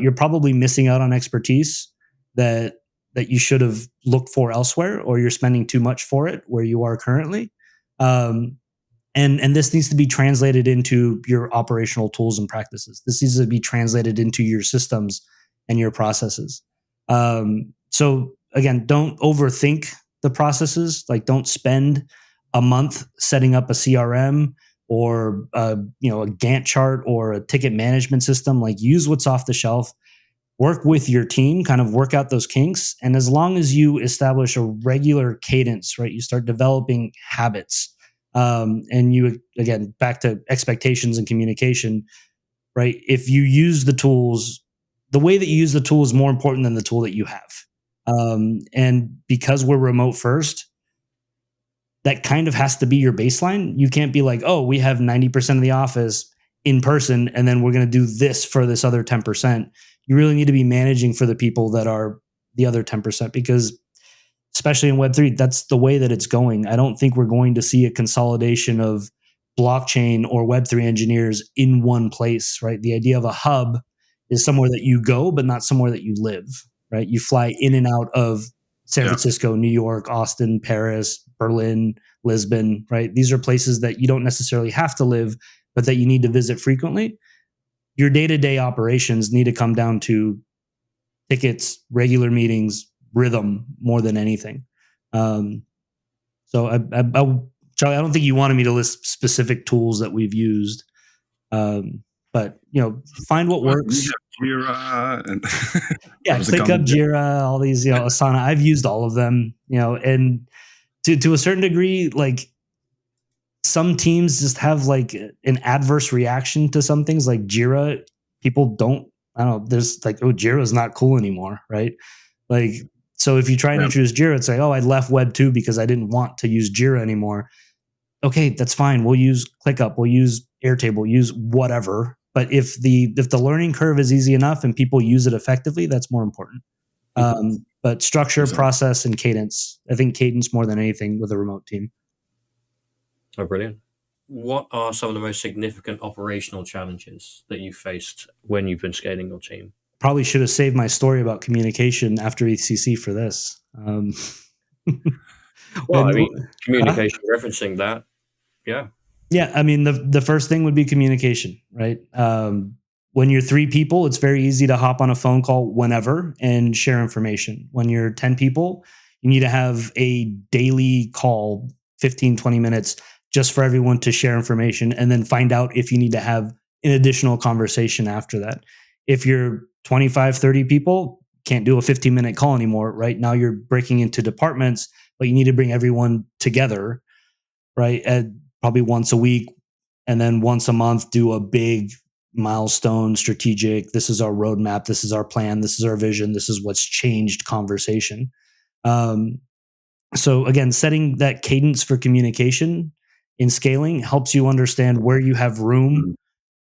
you're probably missing out on expertise that you should have looked for elsewhere, or you're spending too much for it where you are currently. And this needs to be translated into your operational tools and practices. This needs to be translated into your systems and your processes. So again, don't overthink the processes. Like, don't spend a month setting up a CRM or a Gantt chart or a ticket management system. Like, use what's off the shelf. Work with your team, kind of work out those kinks. And as long as you establish a regular cadence, right, you start developing habits. And you, again, back to expectations and communication, right? If you use the tools, the way that you use the tool is more important than the tool that you have. And because we're remote first, that kind of has to be your baseline. You can't be like, oh, we have 90% of the office in person, and then we're going to do this for this other 10%. You really need to be managing for the people that are the other 10%, because especially in Web3, that's the way that it's going. I don't think we're going to see a consolidation of blockchain or Web3 engineers in one place, right? The idea of a hub is somewhere that you go, but not somewhere that you live, right? You fly in and out of San Francisco, New York, Austin, Paris, Berlin, Lisbon, right? These are places that you don't necessarily have to live, but that you need to visit frequently. Your day-to-day operations need to come down to tickets, regular meetings, rhythm more than anything. So Charlie, I don't think you wanted me to list specific tools that we've used, but find what works. Jira and yeah, ClickUp, Jira, all these, Asana. I've used all of them, and to a certain degree, like some teams just have like an adverse reaction to some things, like Jira. People don't. I don't know. There's like, oh, Jira is not cool anymore, right? Like, so if you try and introduce Jira, it's like, oh, I left Web2 because I didn't want to use Jira anymore. Okay, that's fine. We'll use ClickUp. We'll use Airtable. Use whatever. But if the learning curve is easy enough and people use it effectively, that's more important. But structure, process, and cadence. I think cadence more than anything with a remote team. Oh, brilliant. What are some of the most significant operational challenges that you faced when you've been scaling your team? Probably should have saved my story about communication after ECC for this. Well, I mean, communication, referencing that. Yeah. Yeah. I mean, the first thing would be communication, right? When you're 3 people, it's very easy to hop on a phone call whenever and share information. When you're 10 people, you need to have a daily call, 15, 20 minutes, just for everyone to share information, and then find out if you need to have an additional conversation after that. If you're 25, 30 people, can't do a 15-minute call anymore, right? Now you're breaking into departments, but you need to bring everyone together, right? Probably once a week, and then once a month, do a big milestone strategic. This is our roadmap. This is our plan. This is our vision. This is what's changed conversation. So again, setting that cadence for communication in scaling helps you understand where you have room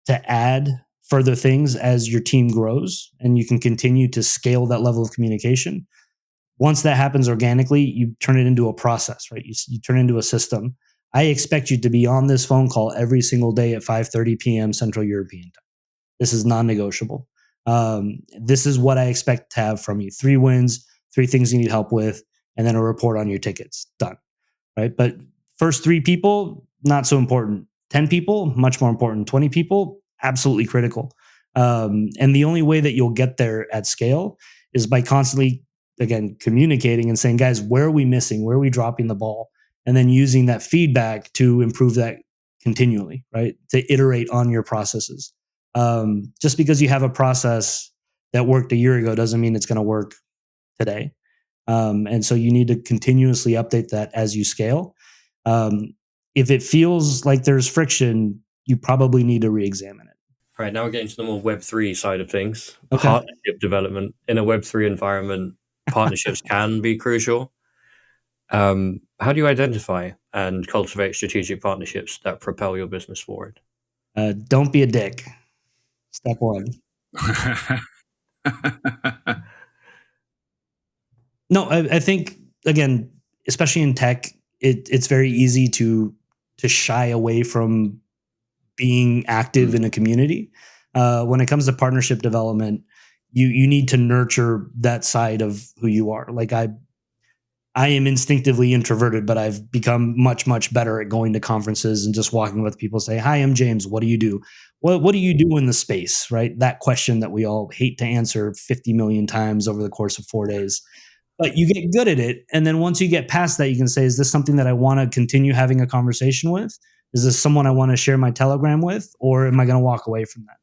to add further things as your team grows, and you can continue to scale that level of communication. Once that happens organically, you turn it into a process, right? You turn it into a system. I expect you to be on this phone call every single day at 5:30 p.m. Central European time. This is non-negotiable. This is what I expect to have from you. 3 wins, 3 things you need help with, and then a report on your tickets. Done, right? But first 3 people, not so important. 10 people, much more important. 20 people, absolutely critical. And the only way that you'll get there at scale is by constantly, again, communicating and saying, guys, where are we missing? Where are we dropping the ball? And then using that feedback to improve that continually, right? To iterate on your processes. Just because you have a process that worked a year ago doesn't mean it's going to work today. And so you need to continuously update that as you scale. If it feels like there's friction, you probably need to re-examine it. All right, now we're getting to the more Web3 side of things. Okay. Partnership development. In a Web3 environment, partnerships can be crucial. How do you identify and cultivate strategic partnerships that propel your business forward? Don't be a dick. Step 1. No, I think, again, especially in tech, it's very easy to shy away from being active in a community. When it comes to partnership development, you need to nurture that side of who you are. Like I am instinctively introverted, but I've become much, much better at going to conferences and just walking with people, say, hi, I'm James. What do you do? What do you do in the space, right? That question that we all hate to answer 50 million times over the course of 4 days. But you get good at it. And then once you get past that, you can say, is this something that I want to continue having a conversation with? Is this someone I want to share my Telegram with? Or am I going to walk away from that?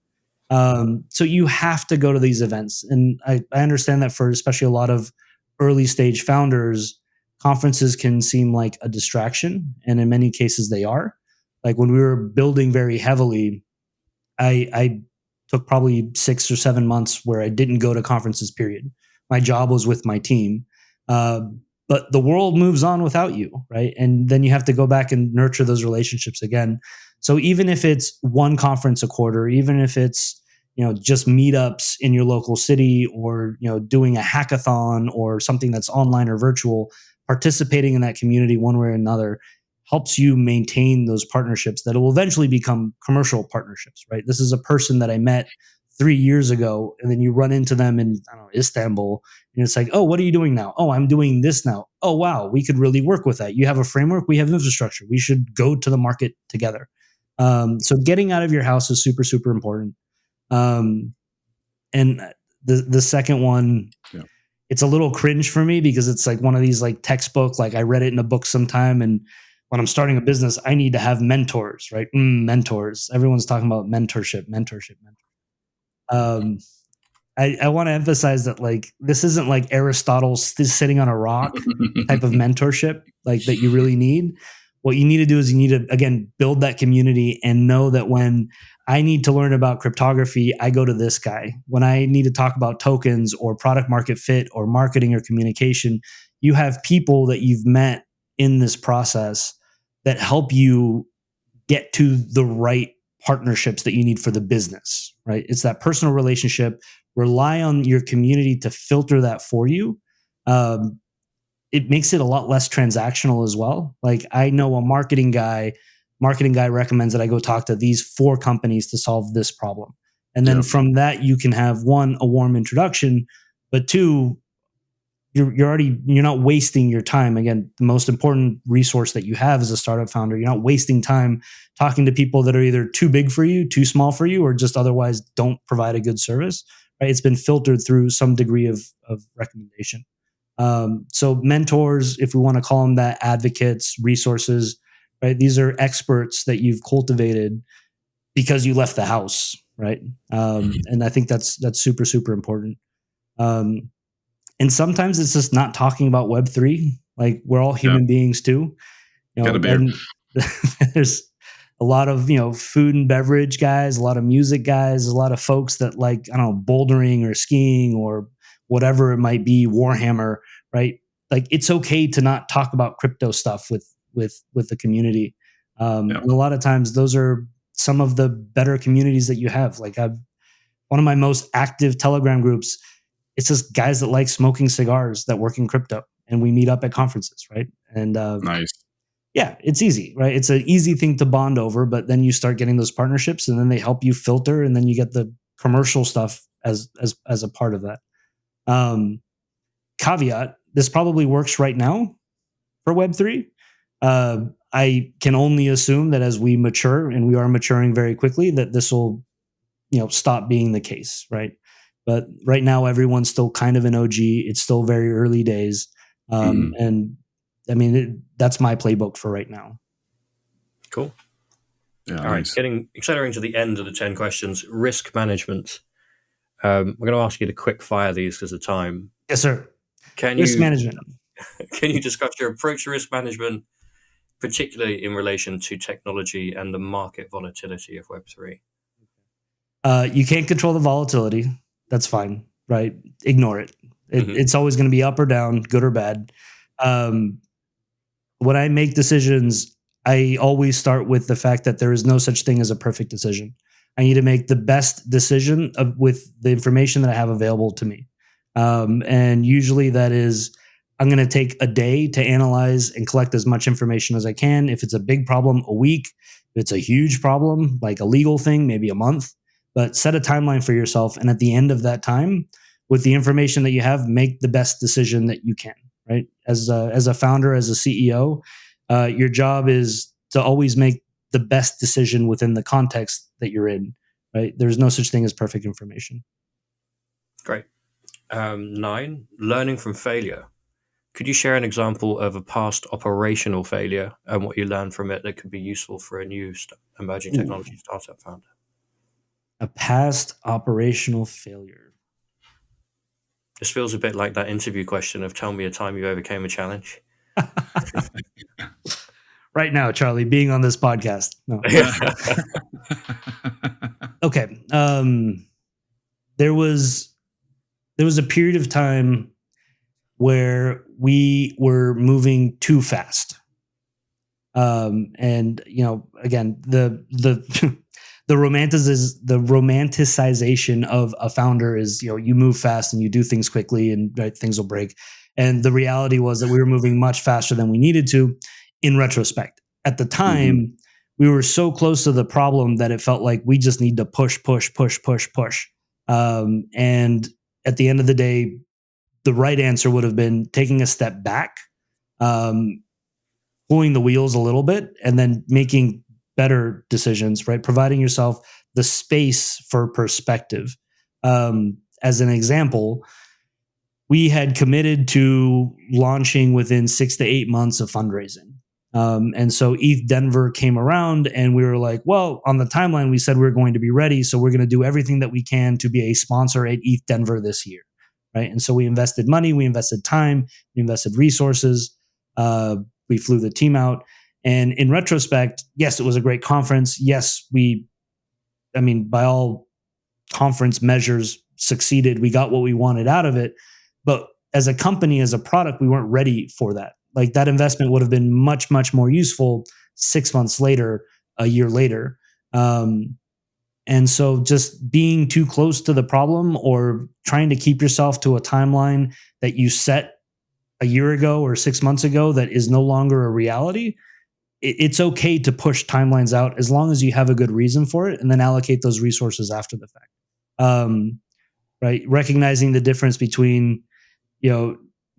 So you have to go to these events. And I understand that for especially a lot of early stage founders, conferences can seem like a distraction. And in many cases they are. Like when we were building very heavily, I took probably 6 or 7 months where I didn't go to conferences, period. My job was with my team. but the world moves on without you, right? And then you have to go back and nurture those relationships again. So even if it's one conference a quarter, even if it's, just meetups in your local city, or, doing a hackathon or something that's online or virtual, participating in that community one way or another helps you maintain those partnerships that will eventually become commercial partnerships, right? This is a person that I met 3 years ago, and then you run into them in, I don't know, Istanbul, and it's like, oh, what are you doing now? Oh, I'm doing this now. Oh, wow, we could really work with that. You have a framework, we have infrastructure. We should go to the market together. So getting out of your house is super, super important. And the second one, it's a little cringe for me because it's like one of these like textbook, like I read it in a book sometime, and when I'm starting a business, I need to have mentors, right? Mentors. Everyone's talking about mentorship. I want to emphasize that like this isn't like Aristotle sitting on a rock type of mentorship like that you really need. What you need to do is you need to, again, build that community and know that when I need to learn about cryptography, I go to this guy. When I need to talk about tokens or product market fit or marketing or communication, you have people that you've met in this process that help you get to the right partnerships that you need for the business, right? It's that personal relationship. Rely on your community to filter that for you. It makes it a lot less transactional as well. Like I know a marketing guy recommends that I go talk to these 4 companies to solve this problem. And then from that, you can have 1, a warm introduction, but 2, you're not wasting your time. Again, the most important resource that you have as a startup founder, you're not wasting time talking to people that are either too big for you, too small for you, or just otherwise don't provide a good service, right? It's been filtered through some degree of recommendation. So mentors, if we want to call them that, advocates, resources, right? These are experts that you've cultivated because you left the house, right? And I think that's super, super important. And sometimes it's just not talking about Web3. Like we're all human beings too. And there's a lot of, food and beverage guys, a lot of music guys, a lot of folks that like, I don't know, bouldering or skiing or whatever it might be, Warhammer, right? Like it's okay to not talk about crypto stuff with the community. And a lot of times those are some of the better communities that you have. Like one of my most active Telegram groups, it's just guys that like smoking cigars that work in crypto, and we meet up at conferences, right? And nice. Yeah, it's easy, right? It's an easy thing to bond over, but then you start getting those partnerships, and then they help you filter, and then you get the commercial stuff as a part of that. Caveat: this probably works right now for Web3. I can only assume that as we mature, and we are maturing very quickly, that this will, stop being the case, right? But right now, everyone's still kind of an OG. It's still very early days. And I mean, that's my playbook for right now. Cool. Yeah, all right. Accelerating to the end of the 10 questions, risk management. We're going to ask you to quick fire these because of time. Yes, sir. Risk management. Can you discuss your approach to risk management, particularly in relation to technology and the market volatility of Web3? You can't control the volatility. That's fine, right? Ignore it. It's always going to be up or down, good or bad. When I make decisions, I always start with the fact that there is no such thing as a perfect decision. I need to make the best decision with the information that I have available to me. And usually that is, I'm going to take a day to analyze and collect as much information as I can. If it's a big problem, a week. If it's a huge problem, like a legal thing, maybe a month. But set a timeline for yourself. And at the end of that time, with the information that you have, make the best decision that you can, right? As a founder, as a CEO, your job is to always make the best decision within the context that you're in, right? There's no such thing as perfect information. Great. 9, learning from failure. Could you share an example of a past operational failure and what you learned from it that could be useful for a new emerging technology startup founder? A past operational failure. This feels a bit like that interview question of tell me a time you overcame a challenge. Right now, Charlie, being on this podcast. No. Okay. There was a period of time where we were moving too fast. And again, the the romanticization of a founder is, you move fast and you do things quickly and right, things will break. And the reality was that we were moving much faster than we needed to. In retrospect, at the time, we were so close to the problem that it felt like we just need to push. And at the end of the day, the right answer would have been taking a step back, pulling the wheels a little bit, and then making better decisions, right? Providing yourself the space for perspective. As an example, we had committed to launching within 6 to 8 months of fundraising. And so ETH Denver came around and we were like, well, on the timeline, we said we we're going to be ready. So we're going to do everything that we can to be a sponsor at ETH Denver this year. Right. And so we invested money, we invested time, we invested resources. We flew the team out. And in retrospect, yes, it was a great conference. Yes, by all conference measures, succeeded. We got what we wanted out of it. But as a company, as a product, we weren't ready for that. Like that investment would have been much, much more useful 6 months later, a year later. And so just being too close to the problem or trying to keep yourself to a timeline that you set a year ago or 6 months ago that is no longer a reality, it's okay to push timelines out as long as you have a good reason for it and then allocate those resources after the fact. Right. Recognizing the difference between,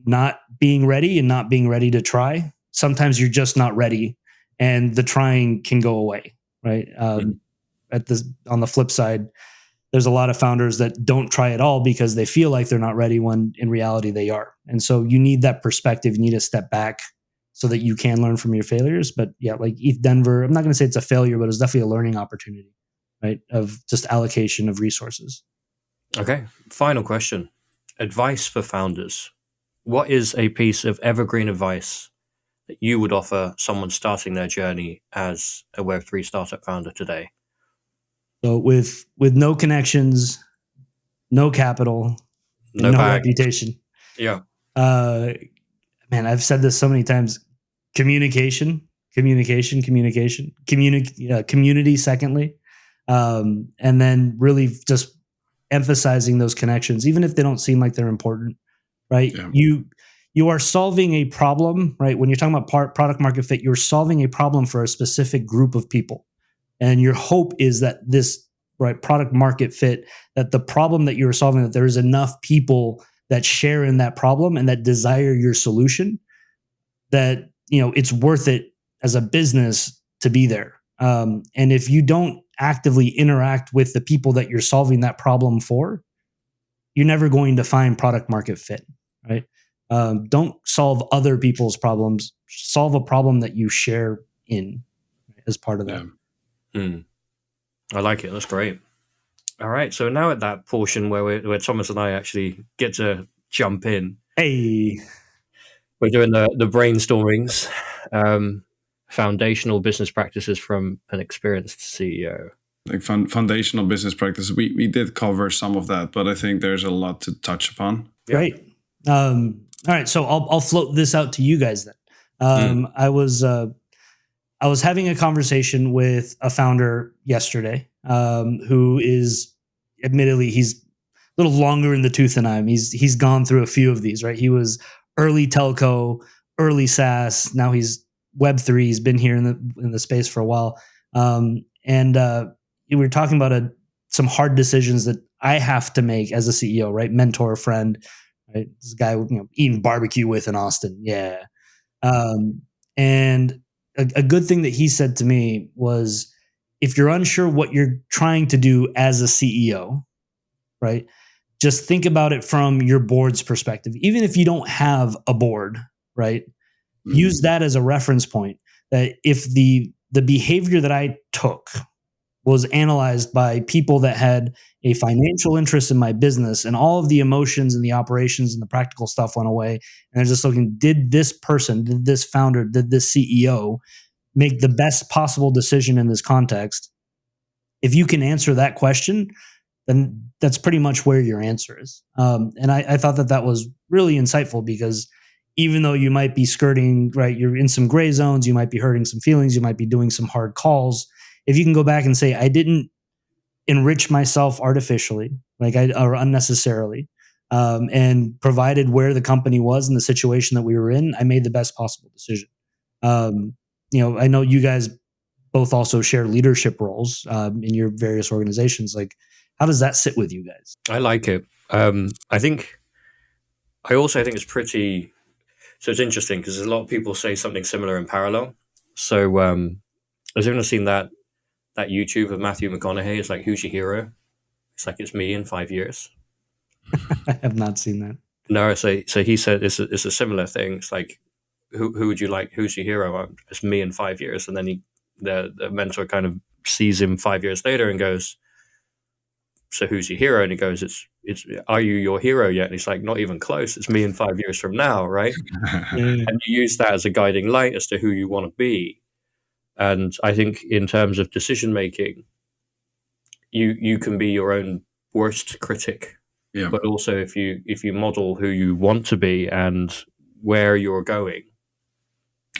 not being ready and not being ready to try. Sometimes you're just not ready and the trying can go away. Right. On the flip side, there's a lot of founders that don't try at all because they feel like they're not ready when in reality they are. And so you need that perspective. You need to step back so that you can learn from your failures. But yeah, like ETH Denver, I'm not going to say it's a failure, but it's definitely a learning opportunity, right? Of just allocation of resources. Okay. Final question. Advice for founders. What is a piece of evergreen advice that you would offer someone starting their journey as a Web3 startup founder today? So with no connections, no capital, and no reputation. Yeah. Man, I've said this so many times. Communication, community secondly. And then really just emphasizing those connections, even if they don't seem like they're important, right? Yeah. You are solving a problem, right? When you're talking about product market fit, you're solving a problem for a specific group of people. And your hope is that this right product market fit, that the problem that you're solving, that there is enough people that share in that problem and that desire your solution, that it's worth it as a business to be there. And if you don't actively interact with the people that you're solving that problem for, you're never going to find product market fit, right? Don't solve other people's problems. Solve a problem that you share in as part of that. I like it. That's great. All right. So now at that portion where Thomas and I actually get to jump in. Hey. We're doing the brainstormings, foundational business practices from an experienced CEO. Like foundational business practices. We did cover some of that, but I think there's a lot to touch upon. Great. All right. So I'll float this out to you guys then. I was having a conversation with a founder yesterday, who is admittedly, he's a little longer in the tooth than I am. He's gone through a few of these, right? He was early telco, early SaaS. Now he's Web3. He's been here in the space for a while. And we were talking about some hard decisions that I have to make as a CEO, right? Mentor, friend, right? This guy, eating barbecue with in Austin. Yeah. And a good thing that he said to me was, if you're unsure what you're trying to do as a CEO, right? Just think about it from your board's perspective. Even if you don't have a board, right? Mm-hmm. Use that as a reference point, that if the behavior that I took was analyzed by people that had a financial interest in my business, and all of the emotions and the operations and the practical stuff went away, and they're just looking, did this person, did this founder, did this CEO make the best possible decision in this context? If you can answer that question, then that's pretty much where your answer is. And I thought that was really insightful, because even though you might be skirting, right, you're in some gray zones, you might be hurting some feelings, you might be doing some hard calls. If you can go back and say, I didn't enrich myself artificially, or unnecessarily, and provided where the company was in the situation that we were in, I made the best possible decision. I know you guys both also share leadership roles in your various organizations. Like, how does that sit with you guys? I like it. I also think it's pretty. So it's interesting because a lot of people say something similar in parallel. So has anyone seen that YouTube of Matthew McConaughey? It's like, who's your hero? It's like, it's me in 5 years. I have not seen that. No, so he said it's a similar thing. It's like, who would you like? Who's your hero? It's me in 5 years. And then the mentor kind of sees him 5 years later and goes, so who's your hero? And he goes, it's are you your hero yet? And he's like, not even close. It's me in 5 years from now, right? And you use that as a guiding light as to who you want to be. And I think in terms of decision making, you can be your own worst critic. Yeah. But also if you model who you want to be and where you're going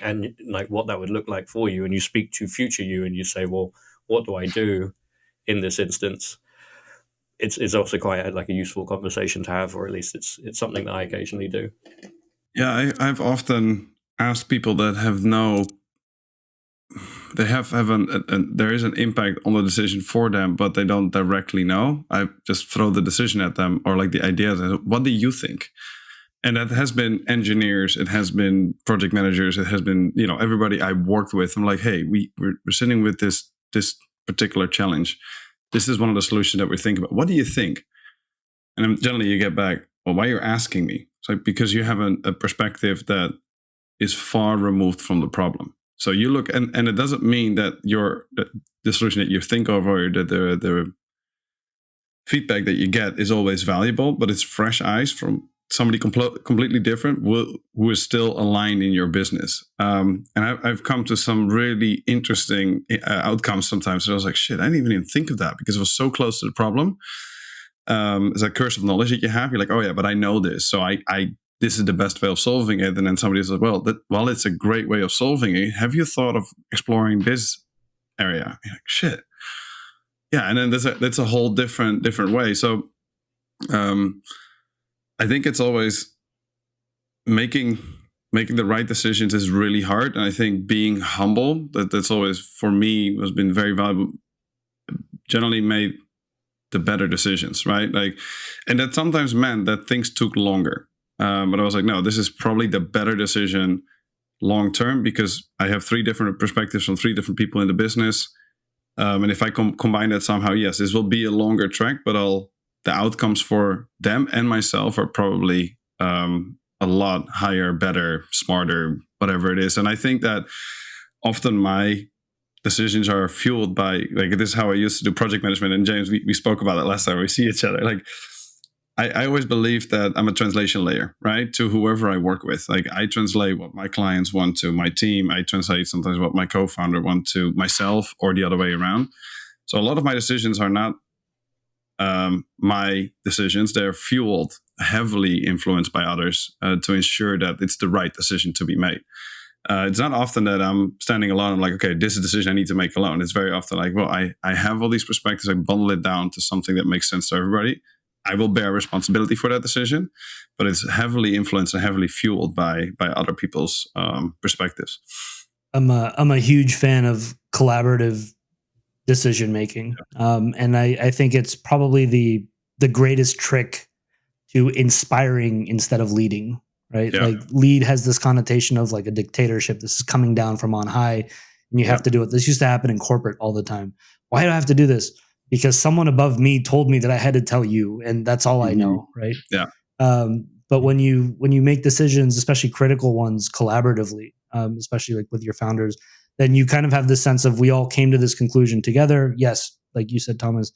and like what that would look like for you, and you speak to future you and you say, well, what do I do in this instance? It's also quite a useful conversation to have, or at least it's something that I occasionally do. Yeah, I've often asked people that have there is an impact on the decision for them, but they don't directly know. I just throw the decision at them, or like the idea that, what do you think? And that has been engineers, it has been project managers, it has been everybody I worked with. I'm like, hey, we're sitting with this particular challenge. This is one of the solutions that we're thinking about. What do you think? And then generally you get back, well, why are you asking me? It's like, because you have a perspective that is far removed from the problem. So you look, and it doesn't mean that the solution that you think of, or the feedback that you get is always valuable, but it's fresh eyes from somebody completely different who is still aligned in your business. And I've come to some really interesting outcomes sometimes. So I was like, shit, I didn't even think of that, because it was so close to the problem. It's a curse of knowledge that you have. You're like, oh yeah, but I know this. So this is the best way of solving it. And then somebody says, well, it's a great way of solving it. Have you thought of exploring this area? You're like, shit. Yeah. And then that's a whole different way. So, I think it's always making the right decisions is really hard. And I think being humble, that's always, for me, has been very valuable. Generally made the better decisions, right? And that sometimes meant that things took longer. But I was like, no, this is probably the better decision long term, because I have 3 different perspectives from 3 different people in the business. And if I combine that somehow, yes, this will be a longer track, but the outcomes for them and myself are probably a lot higher, better, smarter, whatever it is. And I think that often my decisions are fueled by, this is how I used to do project management. And James, we spoke about it last time we see each other. I always believe that I'm a translation layer, right? To whoever I work with. I translate what my clients want to my team. I translate sometimes what my co-founder wants to myself, or the other way around. So a lot of my decisions are not my decisions. They're fueled, heavily influenced by others to ensure that it's the right decision to be made. It's not often that I'm standing alone. I'm like, okay, this is a decision I need to make alone. It's very often like, well, I have all these perspectives. I bundle it down to something that makes sense to everybody. I will bear responsibility for that decision, but it's heavily influenced and heavily fueled by other people's perspectives. I'm a huge fan of collaborative decision making, and I think it's probably the greatest trick to inspiring instead of leading. Right, Yeah. Lead has this connotation of like a dictatorship. This is coming down from on high, and you have to do it. This used to happen in corporate all the time. Why do I have to do this? Because someone above me told me that I had to tell you, and that's all I know, right? Yeah. But when you make decisions, especially critical ones, collaboratively, especially like with your founders, then you kind of have this sense of, we all came to this conclusion together. Yes, like you said, Thomas,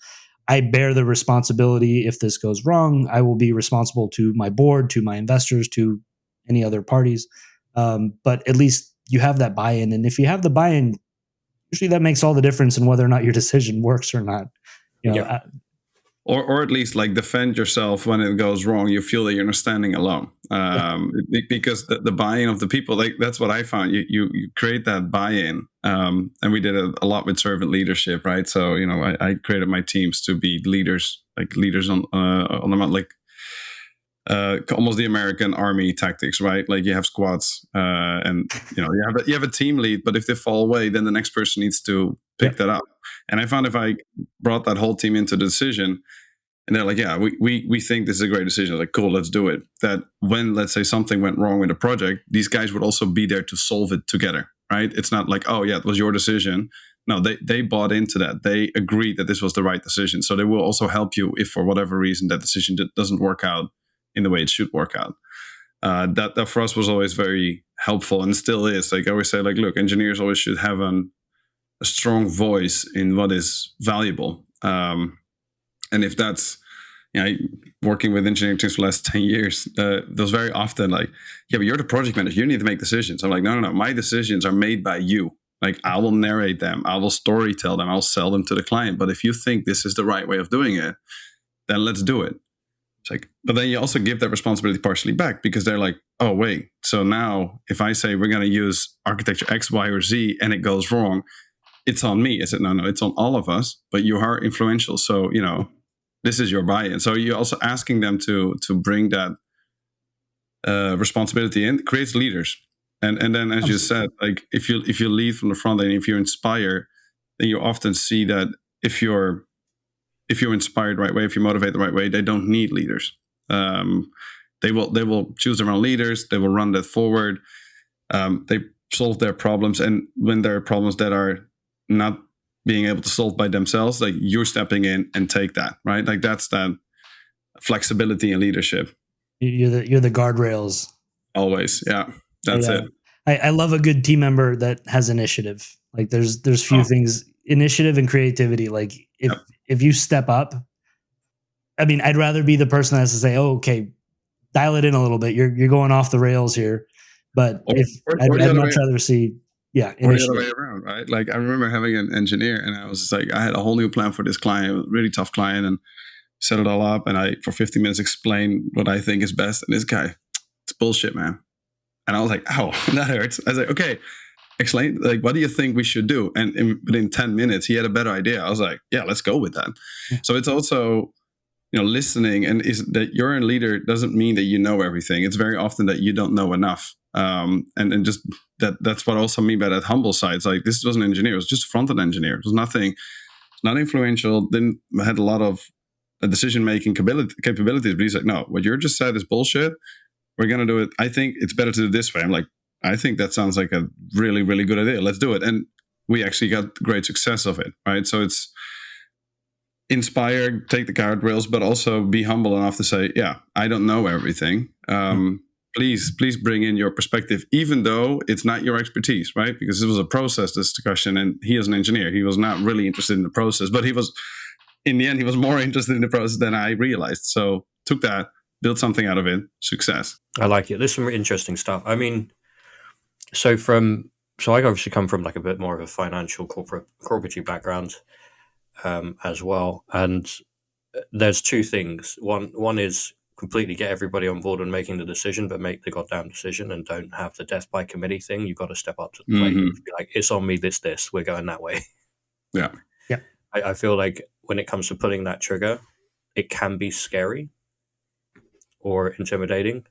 I bear the responsibility if this goes wrong. I will be responsible to my board, to my investors, to any other parties. But at least you have that buy-in, and if you have the buy-in, usually that makes all the difference in whether or not your decision works or not. or at least like defend yourself when it goes wrong. You feel that you're not standing alone, because the buy-in of the people, like that's what I found. You create that buy-in, and we did a lot with servant leadership, right? So I created my teams to be leaders, like leaders on the like. Almost the American army tactics, right? Like you have squads, and you have a team lead, but if they fall away, then the next person needs to pick that up. And I found if I brought that whole team into the decision, and they're like, yeah, we think this is a great decision. Like, cool, let's do it. That when, let's say, something went wrong with a project, these guys would also be there to solve it together, right? It's not like, oh yeah, it was your decision. No, they bought into that. They agreed that this was the right decision. So they will also help you if for whatever reason that decision doesn't work out in the way it should work out. That for us was always very helpful, and still is. Like I always say, like, look, engineers always should have a strong voice in what is valuable. And if that's, working with engineering teams for the last 10 years, there's very often like, yeah, but you're the project manager. You need to make decisions. I'm like, no. My decisions are made by you. Like I will narrate them. I will story tell them. I'll sell them to the client. But if you think this is the right way of doing it, then let's do it. It's like, but then you also give that responsibility partially back because they're like, oh, wait. So now if I say we're going to use architecture X, Y, or Z and it goes wrong, it's on me. I said, no, it's on all of us, but you are influential. So, this is your buy-in. So you're also asking them to bring that responsibility in, creates leaders. And then, as you said, like if you lead from the front and if you inspire, then you often see that if you're inspired the right way, if you motivate the right way, they don't need leaders. They will choose their own leaders. They will run that forward. They solve their problems, and when there are problems that are not being able to solve by themselves, like you're stepping in and take that, right? Like that's that flexibility and leadership. You're the guardrails. Always, yeah. That's it. I love a good team member that has initiative. Like there's few things, initiative and creativity. Like if you step up, I mean, I'd rather be the person that has to say, "Oh, okay, dial it in a little bit. You're going off the rails here." But I'd much rather see, initiative. Or the other way around, right? Like I remember having an engineer, and I was just like, I had a whole new plan for this client, really tough client, and set it all up, and I for 50 minutes explained what I think is best, and this guy, it's bullshit, man. And I was like, ow, that hurts. I was like, okay, explain, like, what do you think we should do? And within 10 minutes, he had a better idea. I was like, yeah, let's go with that. Yeah. So it's also, listening, and is that you're a leader doesn't mean that you know everything. It's very often that you don't know enough. And just that's what I also mean by that humble side. It's like, this was an engineer. It was just a front-end engineer. It was nothing, not influential, had a lot of decision-making capabilities. But he's like, no, what you just said is bullshit. We're going to do it. I think it's better to do it this way. I'm like, I think that sounds like a really, really good idea. Let's do it. And we actually got great success of it, right? So it's inspire, take the guardrails, but also be humble enough to say, yeah, I don't know everything. Please bring in your perspective, even though it's not your expertise, right? Because this was a process discussion, and he is an engineer. He was not really interested in the process, but in the end, he was more interested in the process than I realized. So took that, built something out of it, success. I like it. There's some interesting stuff. I mean, so I obviously come from like a bit more of a financial corporate background as well. And there's two things. One is completely get everybody on board and making the decision, but make the goddamn decision and don't have the death by committee thing. You've got to step up to the plate. Be like, it's on me, this, we're going that way. Yeah. Yeah. I feel like when it comes to pulling that trigger, it can be scary or intimidating,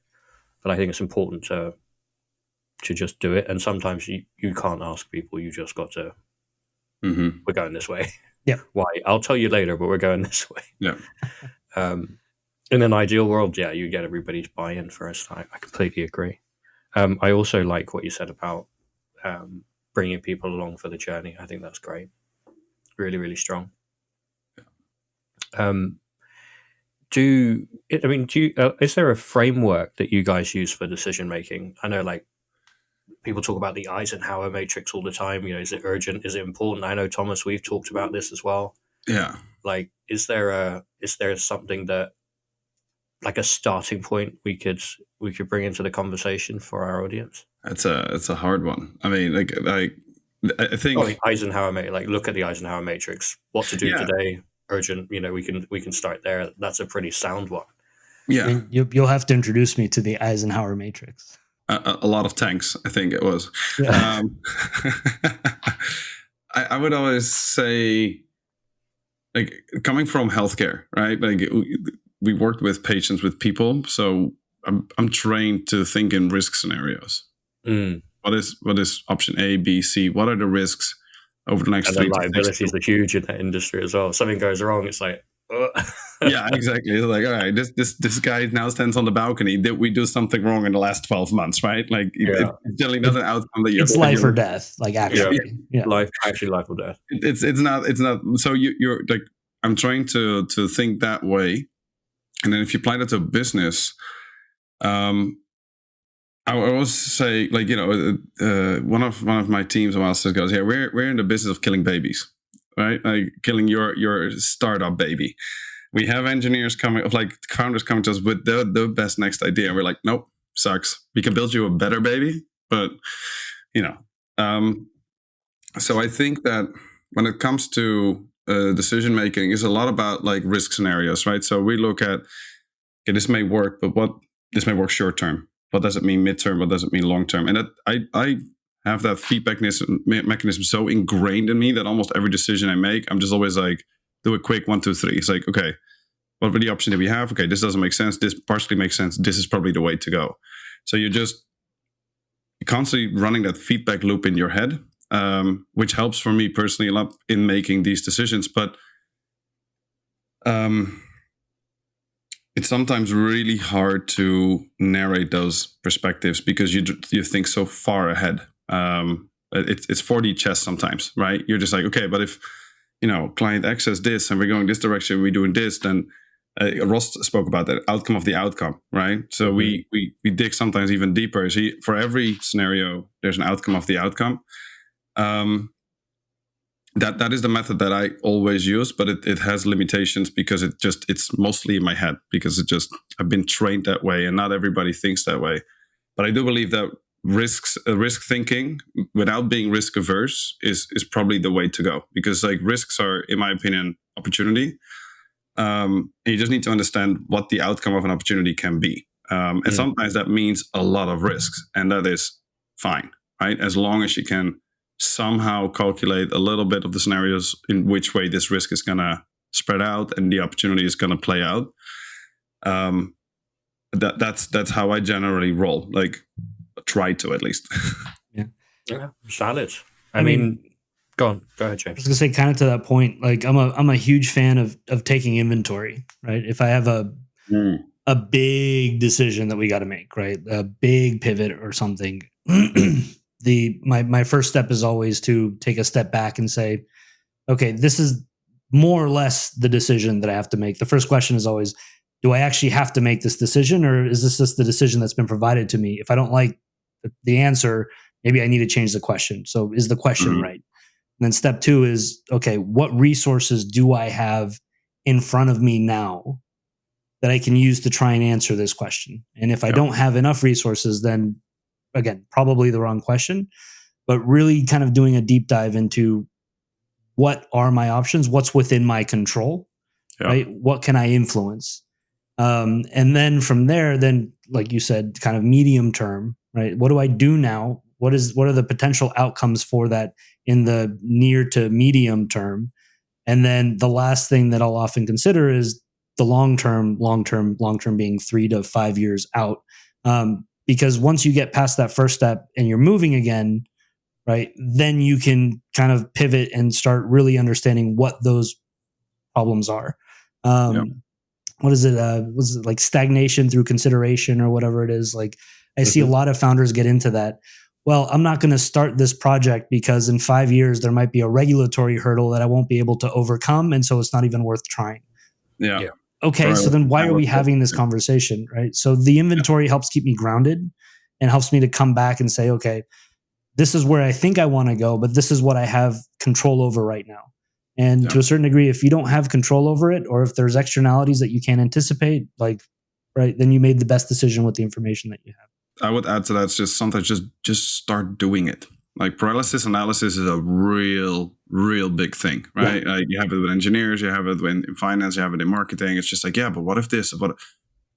but I think it's important to just do it. And sometimes you can't ask people, you just got to, we're going this way. Yeah. Why? I'll tell you later, but we're going this way. Yeah. In an ideal world, you get everybody's buy-in first. I completely agree. I also like what you said about bringing people along for the journey. I think that's great. Really, really strong. Is there a framework that you guys use for decision making? I know, like, people talk about the Eisenhower matrix all the time. Is it urgent? Is it important? I know, Thomas, we've talked about this as well. Yeah. Like, is there something that, like, a starting point we could bring into the conversation for our audience? It's a hard one. I mean, I think the Eisenhower matrix. Like, look at the Eisenhower matrix. What to do today? urgent, we can start there. That's a pretty sound one. Yeah. And you'll have to introduce me to the Eisenhower matrix. A lot of tanks, I think it was. Yeah. I would always say, like, coming from healthcare, right? Like, we worked with patients, with people, so I'm trained to think in risk scenarios. What is option A, B, C? What are the risks over the next and 3 the to 6 liabilities are huge in that industry as well. Something goes wrong, it's like, yeah, exactly. It's like, all right, this guy now stands on the balcony. Did we do something wrong in the last 12 months, right? Like, it's generally not an outcome that you're... It's life or death, like, actually. Yeah. Life or death. It's not. So you're like, I'm trying to think that way. And then if you apply that to business, I always say, like, one of my teams says, goes, yeah, we're in the business of killing babies, right? Like, killing your startup baby. We have engineers coming, like founders coming to us with the best next idea. And we're like, nope, sucks. We can build you a better baby, but so I think that when it comes to decision making, is a lot about like risk scenarios, right? So we look at, okay, this may work, but this may work short term. What does it mean midterm? What does it mean long term? And that I have that feedback mechanism so ingrained in me that almost every decision I make, I'm just always like, do a quick 1, 2, 3. It's like, okay, what were the options that we have? Okay, this doesn't make sense. This partially makes sense. This is probably the way to go. So you're constantly running that feedback loop in your head, which helps for me personally a lot in making these decisions. But it's sometimes really hard to narrate those perspectives because you think so far ahead. It's 4D chess sometimes, right? You're just like, okay, but if client X says this and we're going this direction, we're doing this, then Ross spoke about that outcome of the outcome, right? So we dig sometimes even deeper. So for every scenario, there's an outcome of the outcome. That is the method that I always use, but it has limitations because it's mostly in my head because I've been trained that way, and not everybody thinks that way. But I do believe that risk thinking without being risk averse is probably the way to go, because like risks are, in my opinion, opportunity. And you just need to understand what the outcome of an opportunity can be. And sometimes that means a lot of risks, and that is fine, right? As long as you can somehow calculate a little bit of the scenarios in which way this risk is going to spread out and the opportunity is going to play out. That's how I generally roll. Like, try to, at least. Yeah, solid. I mean, go ahead, James. I was gonna say, kind of to that point, like I'm a huge fan of taking inventory, right? If I have a big decision that we got to make, right, a big pivot or something, my first step is always to take a step back and say, okay, this is more or less the decision that I have to make. The first question is always, do I actually have to make this decision, or is this just the decision that's been provided to me? If I don't like the answer, maybe I need to change the question. So is the question right? And then step 2 is, okay, what resources do I have in front of me now that I can use to try and answer this question? And if I don't have enough resources, then again, probably the wrong question, but really kind of doing a deep dive into what are my options, what's within my control, right? What can I influence? And then from there, then, like you said, kind of medium term, right? What do I do now? What are the potential outcomes for that in the near to medium term? And then the last thing that I'll often consider is the long term being 3 to 5 years out. Because once you get past that first step and you're moving again, right, then you can kind of pivot and start really understanding what those problems are. What is it? Was it like stagnation through consideration or whatever it is? Like, I see a lot of founders get into that. Well, I'm not going to start this project because in 5 years there might be a regulatory hurdle that I won't be able to overcome, and so it's not even worth trying. Yeah. Okay, so then why are we having this conversation, right? So the inventory helps keep me grounded and helps me to come back and say, okay, this is where I think I want to go, but this is what I have control over right now. And to a certain degree, if you don't have control over it, or if there's externalities that you can't anticipate, like, right, then you made the best decision with the information that you have. I would add to that, it's just sometimes just start doing it, Like paralysis analysis is a real big thing, right? Yeah. You have it with engineers, you have it in finance, you have it in marketing. It's just like, yeah, but what if this?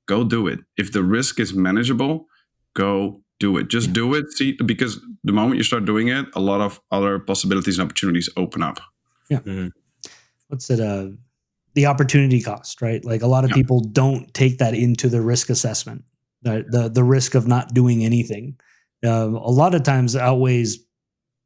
Go do it. If the risk is manageable, go do it. Just do it. See, because the moment you start doing it, a lot of other possibilities and opportunities open up. Yeah. What's it? The opportunity cost, right? Like a lot of people don't take that into the risk assessment. The risk of not doing anything, a lot of times outweighs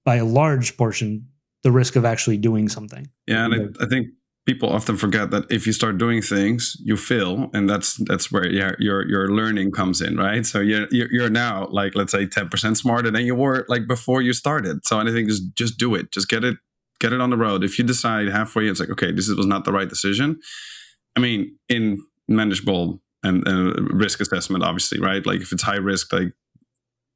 by a large portion the risk of actually doing something. Yeah, and I think people often forget that if you start doing things, you fail, and that's where your learning comes in, right? So you're now like, let's say 10% smarter than you were like before you started. So anything, just do it, just get it on the road. If you decide halfway, it's like, okay, this was not the right decision. I mean, in manageable and risk assessment, obviously, right? Like if it's high risk, like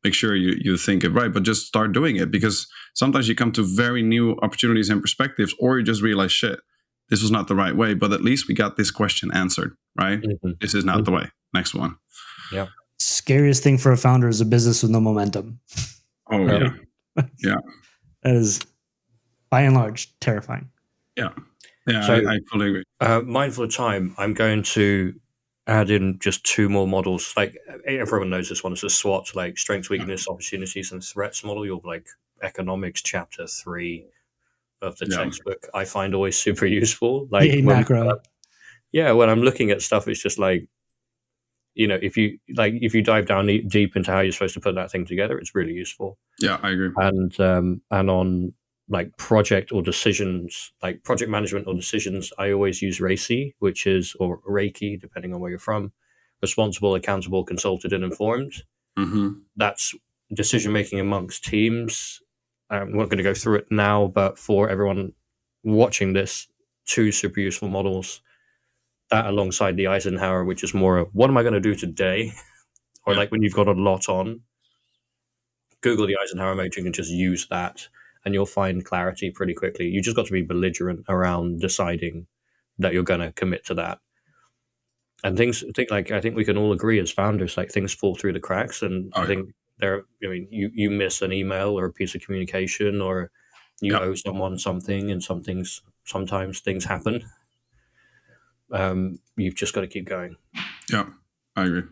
make sure you think it right, but just start doing it, because sometimes you come to very new opportunities and perspectives, or you just realize, shit, this was not the right way, but at least we got this question answered, right? This is not the way. Next one. Yeah. Scariest thing for a founder is a business with no momentum. Oh, yeah. Yeah. That is, by and large, terrifying. Yeah. Yeah, So, I fully agree. Mindful of time, I'm going to add in just two more models. Like everyone knows this one. It's a SWOT, like strengths, weakness, opportunities, and threats model. Your like economics chapter 3 of the textbook. I find always super useful. Like macro. When I'm looking at stuff, it's just like, if you dive down deep into how you're supposed to put that thing together, it's really useful. Yeah, I agree. And on like project or decisions, like project management or decisions, I always use RACI, or Reiki, depending on where you're from: responsible, accountable, consulted, and informed. That's decision making amongst teams. I'm not going to go through it now, but for everyone watching this, 2 super useful models. That alongside the Eisenhower, which is more of what am I going to do today, or like when you've got a lot on, Google the Eisenhower matrix and just use that, and you'll find clarity pretty quickly. You just got to be belligerent around deciding that you're going to commit to that. And I think we can all agree as founders, like things fall through the cracks, and I think you miss an email or a piece of communication, or you owe someone something, and sometimes things happen. You've just got to keep going. Yeah, I agree.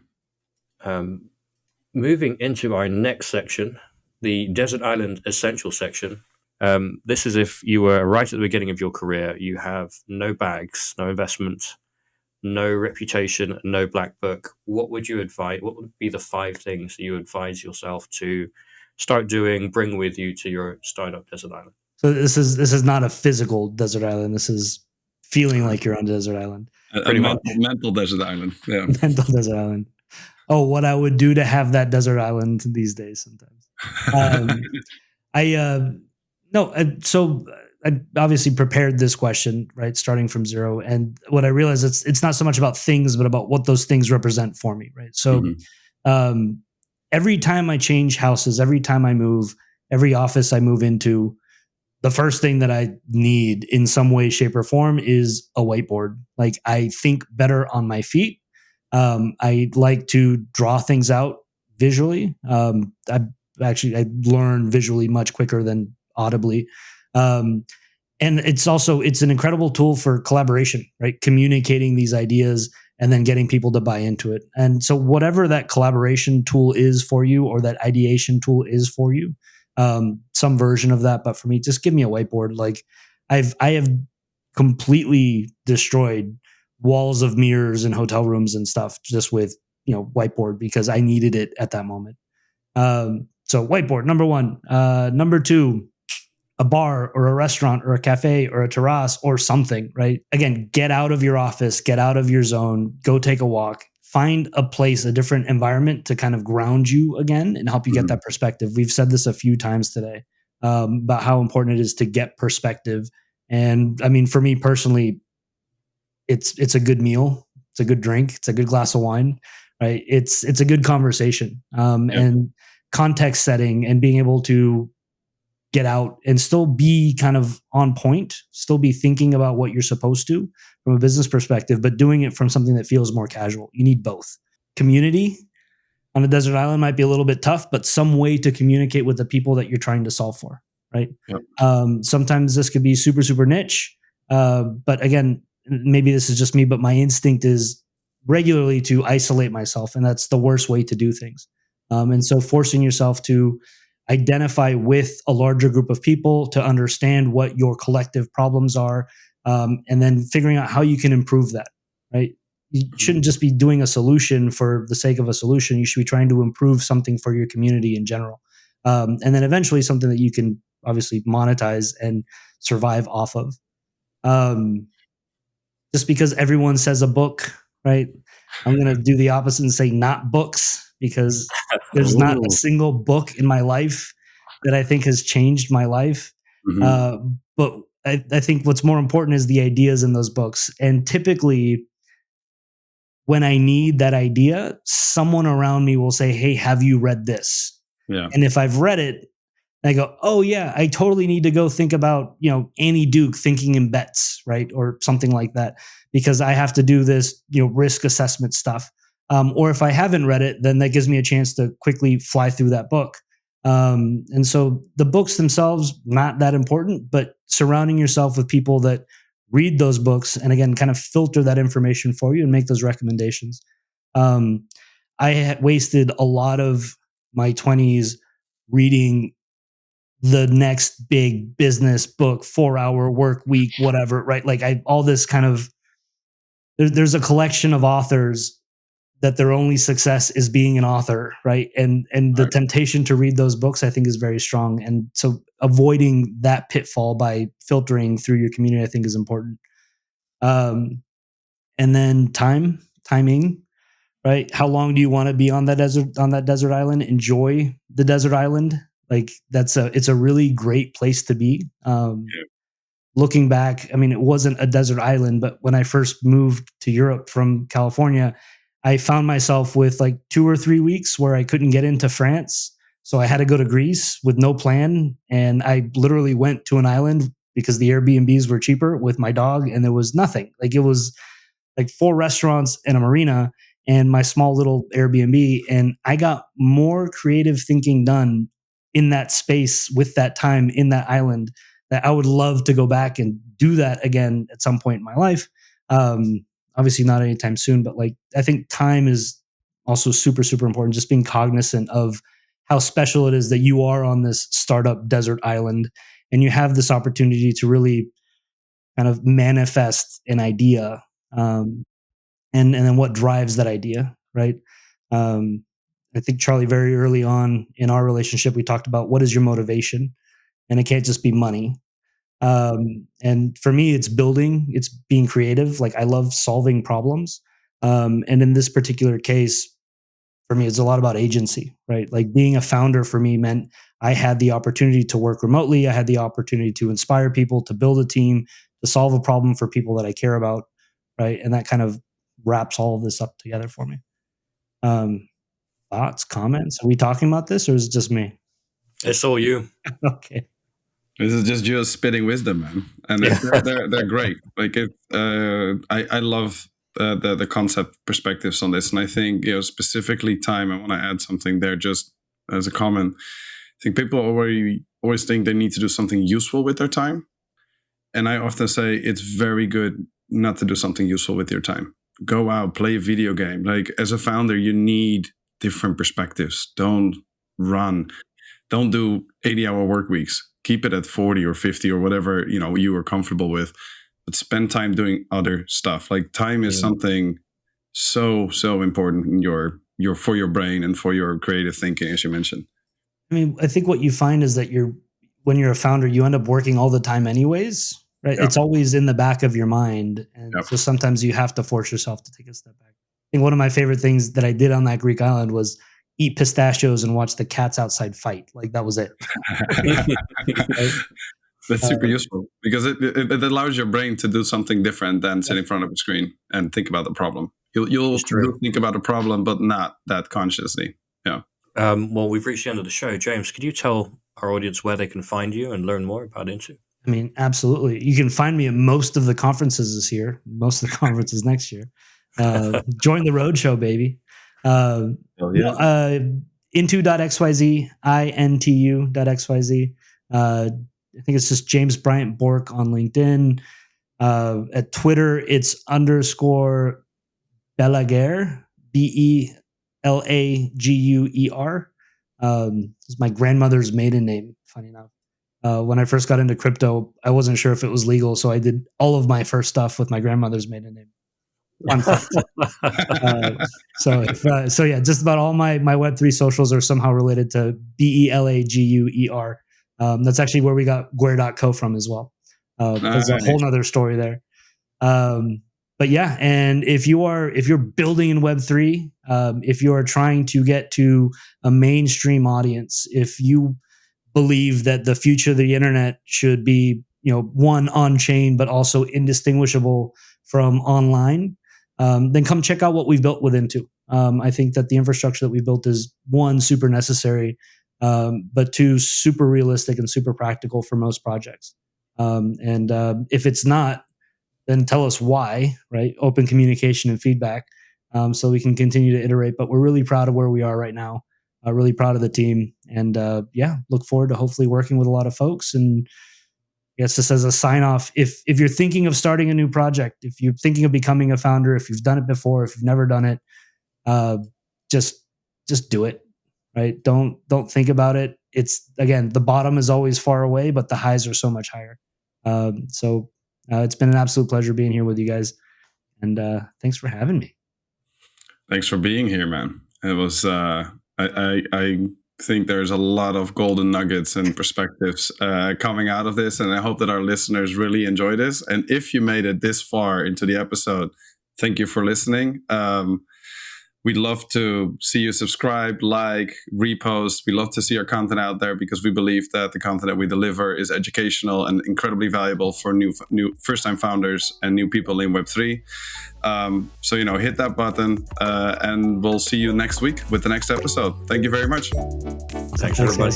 Moving into our next section, the Desert Island Essential section. This is if you were right at the beginning of your career, you have no bags, no investment, no reputation, no black book. What would you advise? What would be the 5 things that you advise yourself to start doing, bring with you to your startup desert island? So this is not a physical desert island. This is feeling like you're on a desert island. Pretty much. Mental desert island. Yeah. Mental desert island. Oh, what I would do to have that desert island these days sometimes. So I obviously prepared this question, right, starting from zero. And what I realized, it's not so much about things, but about what those things represent for me, right? So every time I change houses, every time I move, every office I move into, the first thing that I need in some way, shape, or form is a whiteboard. Like I think better on my feet. I like to draw things out visually. I learn visually much quicker than audibly. And it's an incredible tool for collaboration, right? Communicating these ideas and then getting people to buy into it. And so whatever that collaboration tool is for you, or that ideation tool is for you, some version of that. But for me, just give me a whiteboard. Like I have completely destroyed walls of mirrors in hotel rooms and stuff just with, whiteboard, because I needed it at that moment. So whiteboard, number 1. Number 2, a bar or a restaurant or a cafe or a terrace or something, right? Again, get out of your office, get out of your zone, go take a walk, find a place, a different environment to kind of ground you again and help you get that perspective. We've said this a few times today about how important it is to get perspective. And I mean, for me personally, it's a good meal, it's a good drink, it's a good glass of wine, right? It's a good conversation, and context setting, and being able to get out and still be kind of on point, still be thinking about what you're supposed to from a business perspective, but doing it from something that feels more casual. You need both. Community. on a desert island might be a little bit tough, but some way to communicate with the people that you're trying to solve for, right? Yep. Sometimes this could be super, super niche. But again, maybe this is just me, but my instinct is regularly to isolate myself. And that's the worst way to do things. And so forcing yourself to identify with a larger group of people to understand what your collective problems are, and then figuring out how you can improve that, right? You shouldn't just be doing a solution for the sake of a solution. You should be trying to improve something for your community in general. And then eventually something that you can obviously monetize and survive off of. Just because everyone says a book, right? I'm going to do the opposite and say not books, because there's not a single book in my life that I think has changed my life. But I think what's more important is the ideas in those books. And typically, when I need that idea, someone around me will say, "Hey, have you read this?" Yeah. And if I've read it, I go, "Oh yeah, I totally need to go think about, Annie Duke thinking in bets, right? Or something like that, because I have to do this, risk assessment stuff." Or if I haven't read it, then that gives me a chance to quickly fly through that book. And so the books themselves, not that important, but surrounding yourself with people that read those books and again, kind of filter that information for you and make those recommendations. I had wasted a lot of my 20s reading the next big business book, 4-hour work week, whatever, right? Like all this kind of, there's a collection of authors that their only success is being an author, right? And the temptation to read those books, I think, is very strong. And so avoiding that pitfall by filtering through your community, I think, is important. And then timing, right? How long do you want to be on that desert island? Enjoy the desert island. Like it's a really great place to be. Looking back, I mean, it wasn't a desert island, but when I first moved to Europe from California, I found myself with like 2 or 3 weeks where I couldn't get into France. So I had to go to Greece with no plan. And I literally went to an island because the Airbnbs were cheaper with my dog, and there was nothing. Like it was like 4 restaurants and a marina and my small little Airbnb. And I got more creative thinking done in that space with that time in that island that I would love to go back and do that again at some point in my life. Obviously not anytime soon, but like, I think time is also super, super important. Just being cognizant of how special it is that you are on this startup desert island and you have this opportunity to really kind of manifest an idea. And then what drives that idea, right? I think, Charlie, very early on in our relationship, we talked about what is your motivation, and it can't just be money. And for me, it's building, it's being creative. Like I love solving problems. And in this particular case, for me, it's a lot about agency, right? Like being a founder for me meant I had the opportunity to work remotely. I had the opportunity to inspire people, to build a team, to solve a problem for people that I care about, right? And that kind of wraps all of this up together for me. Thoughts, comments? Are we talking about this, or is it just me? It's all you. Okay. This is just you spitting wisdom, man, and they're great. Like I love the concept perspectives on this, and I think specifically time. I want to add something there, just as a comment. I think people always think they need to do something useful with their time, and I often say it's very good not to do something useful with your time. Go out, play a video game. Like as a founder, you need different perspectives. Don't run. Don't do 80-hour work weeks. Keep it at 40 or 50 or whatever you are comfortable with, but spend time doing other stuff. Like time is something so important in your for your brain and for your creative thinking, as you mentioned. I mean, I think what you find is that when you're a founder, you end up working all the time anyways, right? Yeah. It's always in the back of your mind, and Yep. so sometimes you have to force yourself to take a step back. I think one of my favorite things that I did on that Greek island was eat pistachios and watch the cats outside fight. Like that was it. That's super useful because it allows your brain to do something different than sit in front of a screen and think about the problem. You'll think about the problem, but not that consciously. Yeah. Well, we've reached the end of the show. James, could you tell our audience where they can find you and learn more about Intu? I mean, absolutely. You can find me at most of the conferences this year, most of the conferences next year. Join the roadshow, baby. Intu.xyz, intu.xyz. I think it's just James Bourque on LinkedIn. At Twitter, it's _Belaguer, Belaguer. It's my grandmother's maiden name, funny enough. When I first got into crypto, I wasn't sure if it was legal, so I did all of my first stuff with my grandmother's maiden name. Fun fact. So yeah, just about all my Web3 socials are somehow related to Belaguer. That's actually where we got Guer.co from as well. There's a whole nother story there. But yeah, and if you're building in Web3, if you are trying to get to a mainstream audience, if you believe that the future of the internet should be, one on chain, but also indistinguishable from online, then come check out what we've built with Intu. I think that the infrastructure that we built is, one, super necessary, but two, super realistic and super practical for most projects. And if it's not, then tell us why, right? Open communication and feedback, so we can continue to iterate. But we're really proud of where we are right now. Really proud of the team, and look forward to hopefully working with a lot of folks. And I guess just as a sign off, if you're thinking of starting a new project, if you're thinking of becoming a founder, if you've done it before, if you've never done it, just do it, right? Don't think about it. It's, again, the bottom is always far away, but the highs are so much higher. So it's been an absolute pleasure being here with you guys, and thanks for having me. Thanks for being here, man. It was I think there's a lot of golden nuggets and perspectives coming out of this, and I hope that our listeners really enjoy this. And if you made it this far into the episode, thank you for listening. We'd love to see you subscribe, like, repost. We love to see our content out there, because we believe that the content that we deliver is educational and incredibly valuable for new first-time founders and new people in Web3. So, hit that button, and we'll see you next week with the next episode. Thank you very much. Thanks everybody.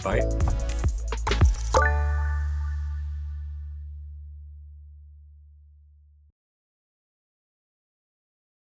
Bye.